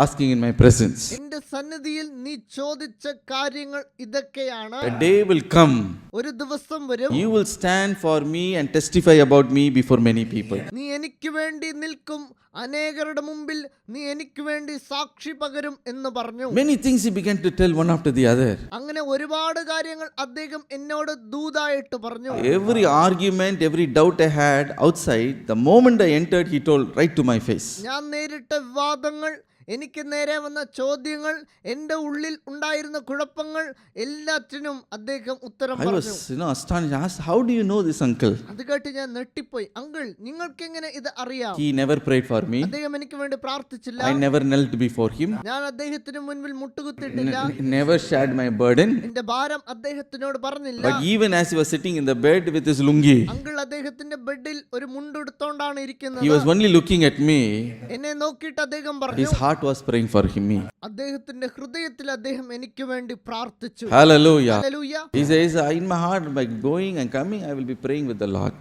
asking in my presence. എന്റെ സന്നിധിയിൽ നീ ചോദിച്ച കാര്യങ്ങൾ ഇതൊക്കെയാണ്. A day will come, ഒരു ദിവസം വരും, you will stand for me and testify about me before many people. നീ എനിക്ക് വേണ്ടി നിൽക്കും, അനേകരുടെ മുമ്പിൽ നീ എനിക്ക് വേണ്ടി സാക്ഷി പകരും എന്ന് പറഞ്ഞു. Many things he began to tell one after the other. അങ്ങനെ ഒരുപാട് കാര്യങ്ങൾ അദ്ദേഹം എന്നോട് ദൂതായിട്ട് പറഞ്ഞു. Every argument, every doubt I had outside, the moment I entered, he told right to my face. ഞാൻ നേരിട്ട വിവാദങ്ങൾ, എനിക്ക് നേരെ വന്ന ചോദ്യങ്ങൾ, എൻ്റെ ഉള്ളിൽ ഉണ്ടായിരുന്ന കുഴപ്പങ്ങൾ എല്ലാറ്റിനും അദ്ദേഹം ഉത്തരം I പറഞ്ഞു. was, astonished. I asked, how do you know this, uncle? അത് കേട്ട് ഞാൻ നെട്ടിപ്പോയി. അങ്കിൾ, നിങ്ങൾക്ക് എങ്ങനെ ഇത് അറിയാം? He never prayed for me. അദ്ദേഹം എനിക്ക് വേണ്ടി പ്രാർത്ഥിച്ചില്ല. I never knelt before him. ഞാൻ അദ്ദേഹത്തിന് മുൻപിൽ മുട്ടുകുത്തിയിട്ടില്ല. Never shared my burden. എന്റെ ഭാരം അദ്ദേഹത്തിനോട് പറഞ്ഞില്ല. But even as he was sitting in the bed with his lungi, uncle അദ്ദേഹത്തിന്റെ ബെഡിൽ ഒരു മുണ്ടെടുത്തോണ്ടാണ് he ഇരിക്കുന്നത്. was only looking at me. എന്നെ നോക്കിയിട്ട് അദ്ദേഹം His പറഞ്ഞു, heart was praying for me. അദ്ദേഹത്തിന്റെ ഹൃദയത്തിൽ അദ്ദേഹം എനിക്ക് വേണ്ടി പ്രാർത്ഥിച്ചു. Hallelujah. Hallelujah. He says, in my heart, by going and coming, I will be praying with the Lord.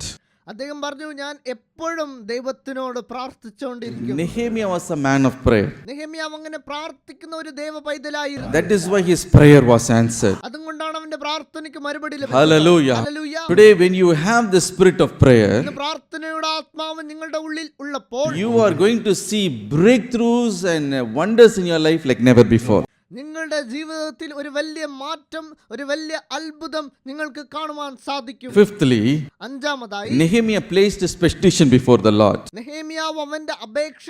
അദ്ദേഹം പറഞ്ഞു, ഞാൻ എപ്പോഴും ദൈവത്തിനോട് പ്രാർത്ഥിച്ചുകൊണ്ടിരിക്കും. Nehemiah was a man of prayer. നെഹെമ്യാവ് അങ്ങനെ പ്രാർത്ഥിക്കുന്ന ഒരു ദൈവ പൈതലായിരുന്നു. That is why his prayer was answered. അതുകൊണ്ടാണ് അവന്റെ പ്രാർത്ഥനയ്ക്ക് മറുപടി ലഭിച്ചത്. Hallelujah. Hallelujah. Today, when you have the spirit of prayer, ഇന്ന് പ്രാർത്ഥനയുടെ ആത്മാവ് നിങ്ങളുടെ ഉള്ളിൽ ഉള്ളപ്പോൾ you are going to see breakthroughs and wonders in your life like never before. നിങ്ങളുടെ ജീവിതത്തിൽ ഒരു വലിയ മാറ്റം, ഒരു വലിയ അത്ഭുതം നിങ്ങൾക്ക് കാണുവാൻ സാധിക്കും. Fifthly, അഞ്ചാമതായി, Nehemiah placed his petition before the Lord. നെഹെമ്യാവ് അവന്റെ അപേക്ഷ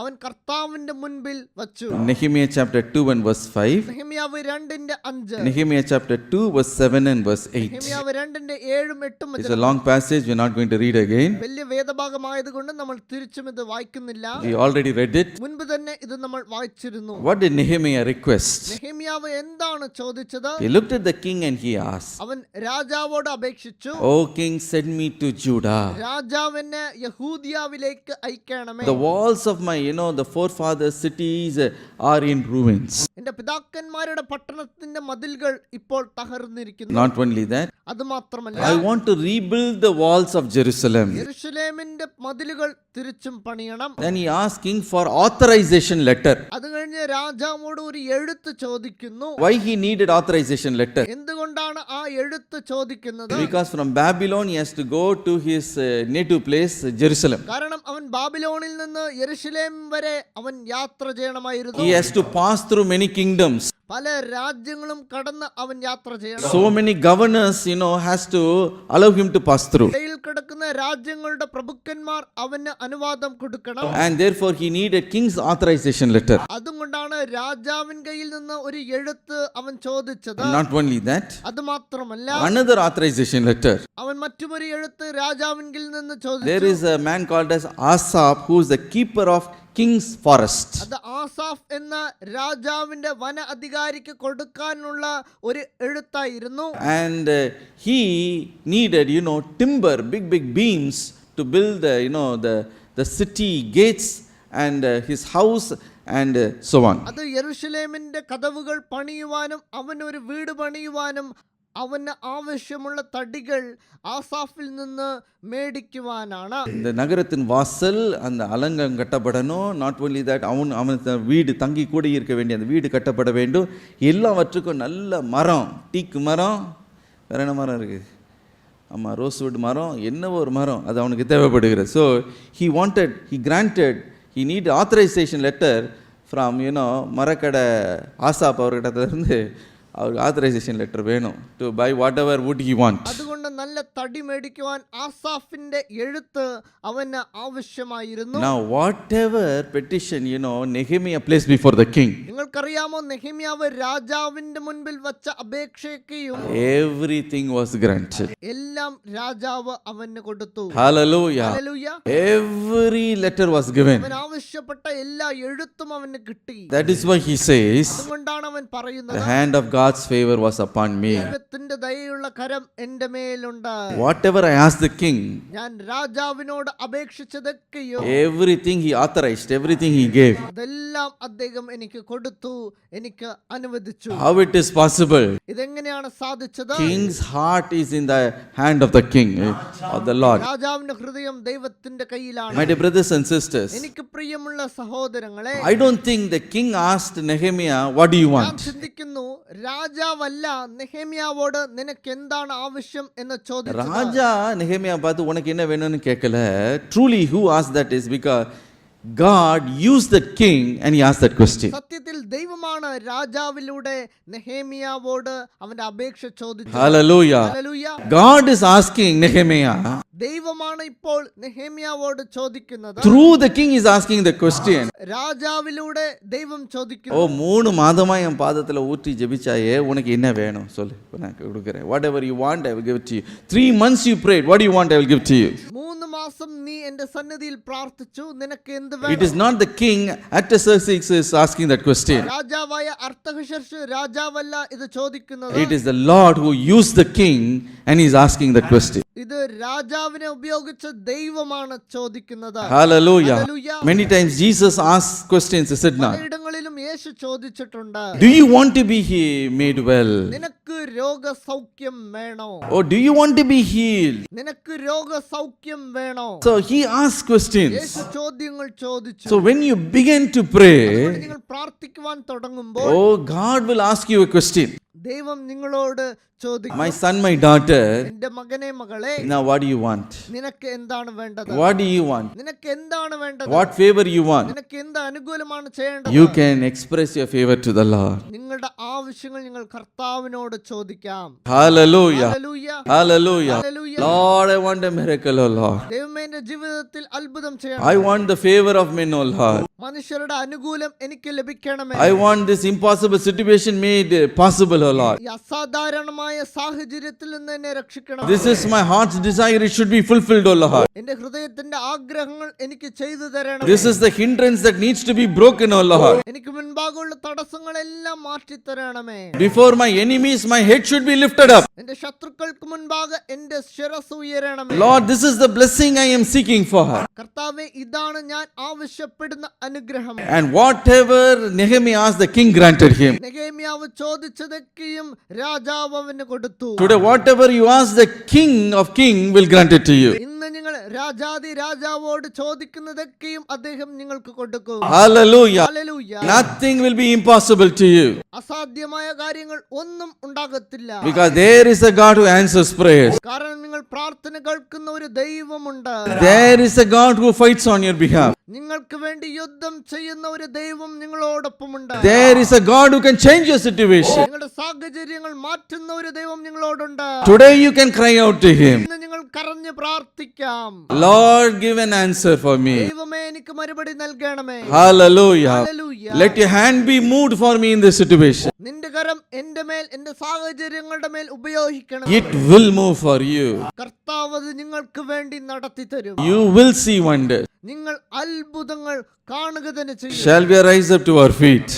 അവൻ കർത്താവിന്റെ മുൻപിൽ വച്ചു. Nehemiah chapter 2 and verse 5. നെഹെമ്യാവ് 2:5, Nehemiah chapter 2 verse 7 and verse 8. നെഹെമ്യാവ് 2:7-8 It's a long passage, we're not going to read again. വലിയ വേദഭാഗമായതുകൊണ്ട് നമ്മൾ തിരിച്ചും ഇത് വായിക്കുന്നില്ല. We already read it. മുൻപ് തന്നെ ഇത് നമ്മൾ വായിച്ചിരുന്നു. What did Nehemiah request? നെഹെമ്യാവ് എന്താണ് ചോദിച്ചത്? He looked at the king and he asked, അവൻ രാജാവോട് അപേക്ഷിച്ചു, O king, send me to Judah. രാജാവിനെ യഹൂദിയാവിലേക്ക് അയക്കണമേ. The walls of my, the forefathers' cities are in ruins. എന്റെ പിതാക്കന്മാരുടെ പട്ടണത്തിന്റെ മതിലുകൾ ഇപ്പോൾ തകർന്നിരിക്കുന്നു. Not only that, അത് മാത്രമല്ല, I want to rebuild the walls of Jerusalem. യെരൂശലേമിന്റെ മതിലുകൾ തിരിച്ചും പണിയണം. Then he asked king for authorization letter. അത് കഴിഞ്ഞ് രാജാവോട് ഒരു എഴുത്ത് ചോദിക്കുന്നു. Why he needed authorization letter? എന്തുകൊണ്ടാണ് ആ എഴുത്ത് ചോദിക്കുന്നത്? Because from Babylon he has to go to his native place, Jerusalem. കാരണം അവൻ ബാബിലോണിൽ നിന്ന് യെരൂശലേം വരെ അവൻ യാത്ര ചെയ്യണമായിരുന്നു. He has to pass through many kingdoms. പല രാജ്യങ്ങളും കടന്ന് അവൻ യാത്ര ചെയ്യണം. So many governors, has to allow him to pass through. ഇടയിൽ കിടക്കുന്ന രാജ്യങ്ങളുടെ പ്രഭുക്കന്മാർ അവന് അനുവാദം കൊടുക്കണം. And therefore he needed king's authorization letter. അതുകൊണ്ടാണ് രാജാവിൻ കയ്യിൽ നിന്ന് ഒരു എഴുത്ത് അവൻ ചോദിച്ചത്. Not only that, അത് മാത്രമല്ല, another authorization letter. അവൻ മറ്റൊരു എഴുത്ത് രാജാവിൻകിൽ നിന്ന് There ചോദിച്ചു. is a man called as Asaph, who is the keeper of king's forest. അത് ആസാഫ് എന്ന രാജാവിന്റെ വന അധികാരിക്ക് കൊടുക്കാനുള്ള ഒരു എഴുത്തായിരുന്നു. And he needed, timber, big beams to build, the city gates and his house and so on. അത് യെരൂശലേമിന്റെ കതവുകൾ പണിയുവാനും അവൻ ഒരു വീട് പണിയുവാനും അവന് ആവശ്യമുള്ള തടികൾ ആസാഫിൽ നിന്ന് മേടിക്കുവാനാണ്. இந்த நகரத்தின் வாசல் அந்த அலங்கம் கட்டப்படணும். நாட் ஒன்லி தட் அவன் வீடு தங்கி கூட இருக்க வேண்டிய அந்த வீடு கட்டப்பட வேண்டும். எல்லாவற்றுக்கும் நல்ல மரம், டீக்கு மரம், வேற என்ன மரம் இருக்குது? ஆமாம், ரோஸ்வுட் மரம், என்னவோ ஒரு மரம் அது அவனுக்கு தேவைப்படுகிறது. So he granted, he need authorization letter from மரக்கடை ஆசாப் அவர்கிட்ட அவருக்கு ஆத்தரைசேஷன் லெட்டர் வேணும் to buy whatever wood he want. അതുകൊണ്ട് നല്ല തടി മേടിക്കുവാൻ ആസാഫിന്റെ എഴുത്ത് അവന് ആവശ്യമായിരുന്നു. Now whatever petition Nehemiah placed before the king, നിങ്ങൾക്കറിയാമോ, നെഹെമ്യാവ് രാജാവിന്റെ മുൻപിൽ വച്ച അപേക്ഷയ്ക്കും everything was granted. എല്ലാം രാജാവ് അവന് കൊടുത്തു. Hallelujah. Hallelujah. Every letter was given. അവൻ ആവശ്യപ്പെട്ട എല്ലാ എഴുത്തും അവന് കിട്ടി. That is why he says, അതുകൊണ്ടാണ് അവൻ പറയുന്നത്, the hand of God's favor was upon me. ദൈവത്തിന്റെ ദയയുള്ള കരം എൻ്റെ മേലുണ്ട്. Whatever I asked the king, ഞാൻ രാജാവിനോട് അപേക്ഷിച്ചതൊക്കെയോ everything he authorized, everything he gave. അതെല്ലാം അദ്ദേഹം എനിക്ക് കൊടുത്തു, എനിക്ക് അനുവദിച്ചു. How it is possible? ഇതെങ്ങനെയാണ് സാധിച്ചത്? King's heart is in the hand of the king, of the Lord. രാജാവിന്റെ ഹൃദയം ദൈവത്തിന്റെ കയ്യിലാണ്. My dear brothers and sisters, എനിക്ക് പ്രിയമുള്ള സഹോദരങ്ങളെ, I don't think the king asked Nehemiah, what do you ഞാൻ want? ചിന്തിക്കുന്നു, രാജാവല്ല നെഹെമ്യാവോട് നിനക്ക് എന്താണ് ആവശ്യം എന്ന് ചോദിച്ചത്. ராஜா நெகேமியா பார்த்து உனக்கு என்ன வேணும்னு கேட்கல. Truly who asked that is because God used that king and he asked that question. സത്യത്തിൽ ദൈവമാണ് രാജാവിലൂടെ നെഹെമ്യാവോട് അവന്റെ അപേക്ഷ ചോദിച്ചത്. Hallelujah. Hallelujah. God is asking Nehemiah. ദൈവമാണ് ഇപ്പോൾ നെഹെമ്യാവോട് ചോദിക്കുന്നത്. Through the king is asking the question. രാജാവിലൂടെ ദൈവം ஓ ചോദിക്കുന്നു. 3 மாதமா என் பாதத்துல ஊற்றி ஜெபிச்சாயே, உனக்கு என்ன வேணும் சொல்லு, நான் கொடுக்கிறேன். Whatever you want I will give it to you. 3 months you prayed, what do you want I will give to you. 3 മാസം നീ എന്റെ സന്നിധിയിൽ പ്രാർത്ഥിച്ചു, നിനക്ക് എന്ത് It വേണം? is not the king Artaxerxes is asking that question. രാജാവായ അർത്തഹ്ശർഷ് രാജാവല്ല ഇത് ചോദിക്കുന്നത്. It is the Lord who used the king and he is asking that question. ഇത് രാജാവിനെ ഉപയോഗിച്ച ദൈവമാണ് ചോദിക്കുന്നത്. Hallelujah. Hallelujah. Many times Jesus asks questions, is it not? പലയിടങ്ങളിലും യേശു ചോദിച്ചിട്ടുണ്ട്, Do you want to be made well? നിനക്ക് രോഗസൗഖ്യം വേണോ? Or do you want to be healed? നിനക്ക് രോഗസൗഖ്യം വേണോ? So he asks questions. യേശു ചോദ്യങ്ങൾ ചോദിച്ചു. So when you begin to pray, നിങ്ങൾ പ്രാർത്ഥിക്കുവാൻ തുടങ്ങുമ്പോൾ oh, God will ask you a question. ദൈവം നിങ്ങളോട് ചോദിക്കും, My son, my daughter, എന്റെ മകനെ മകളെ, now what do you want? നിനക്ക് എന്താണ് വേണ്ടത്? What do you want? നിനക്ക് എന്താണ് വേണ്ടത്? What favor you want? നിനക്ക് എന്ത് അനുകൂലമാണ് ചെയ്യേണ്ടത്? You can express your favor to the Lord. നിങ്ങളുടെ ആവശ്യങ്ങൾ നിങ്ങൾ കർത്താവിനോട് ചോദിക്കാം. Hallelujah. Hallelujah. Hallelujah. Hallelujah. Lord, I want a miracle, oh Lord. ദൈവമേ, എന്റെ ജീവിതത്തിൽ അത്ഭുതം ചെയ്യണം. I want the favor of men, oh Lord. മനുഷ്യരുടെ അനുകൂലം എനിക്ക് ലഭിക്കണമേ. I want this impossible situation made possible, oh Lord. ഈ അസാധാരണമായ സാഹചര്യത്തിൽ നിന്ന് എന്നെ രക്ഷിക്കണം. This is my heart's desire, it should be fulfilled, oh Lord. എന്റെ ഹൃദയത്തിന്റെ ആഗ്രഹങ്ങൾ എനിക്ക് ചെയ്തു തരണം. This is the hindrance that needs to be broken, oh Lord. എനിക്ക് മുൻപാകുള്ള തടസ്സങ്ങളെല്ലാം മാറ്റി തരണമേ. Before my enemies, my head should be lifted up. എന്റെ ശത്രുക്കൾക്ക് മുൻപാകെ എന്റെ ശിരസ് ഉയരണമേ. Lord, this is the blessing I am seeking for her. കർത്താവേ, ഇതാണ് ഞാൻ ആവശ്യപ്പെടുന്ന അനുഗ്രഹം. And whatever Nehemiah asked, the king granted him. നെഹെമ്യാവ് ചോദിച്ചതൊക്കെയും രാജാവ് അവന് കൊടുത്തു. Today, whatever you ask, the king of kings will grant it to you. ഇന്ന് നിങ്ങൾ രാജാതി രാജാവോട് ചോദിക്കുന്നതൊക്കെയും അദ്ദേഹം നിങ്ങൾക്ക് കൊടുക്കും. Hallelujah. Hallelujah. Nothing will be impossible to you. അസാധ്യമായ കാര്യങ്ങൾ ഒന്നും ഉണ്ടാകത്തില്ല. Because there is a God who answers prayers. കാരണം നിങ്ങൾ പ്രാർത്ഥന കേൾക്കുന്ന ഒരു ദൈവമുണ്ട്. There is a God who fights on your behalf. നിങ്ങൾക്ക് വേണ്ടി യുദ്ധം ചെയ്യുന്ന ഒരു ദൈവം നിങ്ങളോടൊപ്പമുണ്ട്. There is a God who can change your situation. നിങ്ങളുടെ സാഹചര്യങ്ങൾ മാറ്റുന്ന ഒരു ദൈവം നിങ്ങളോടുണ്ട്. Today you can cry out to him. ഇന്ന് നിങ്ങൾ കരഞ്ഞ് പ്രാർത്ഥിക്കാം, Lord, give an answer for me. ദൈവമേ എനിക്ക് മറുപടി നൽകണമേ. Hallelujah. Hallelujah. Let your hand be moved for me in this situation. നിന്റെ കരം എന്റെ മേൽ, എന്റെ സാഹചര്യങ്ങളുടെ മേൽ ഉപയോഗിക്കണം. It will move for you. കർത്താവ് അത് നിങ്ങൾക്ക് വേണ്ടി നടത്തി തരും. You will see wonders. നിങ്ങൾ അത്ഭുതങ്ങൾ കാണുക തന്നെ ചെയ്യും. Shall we rise up to our feet?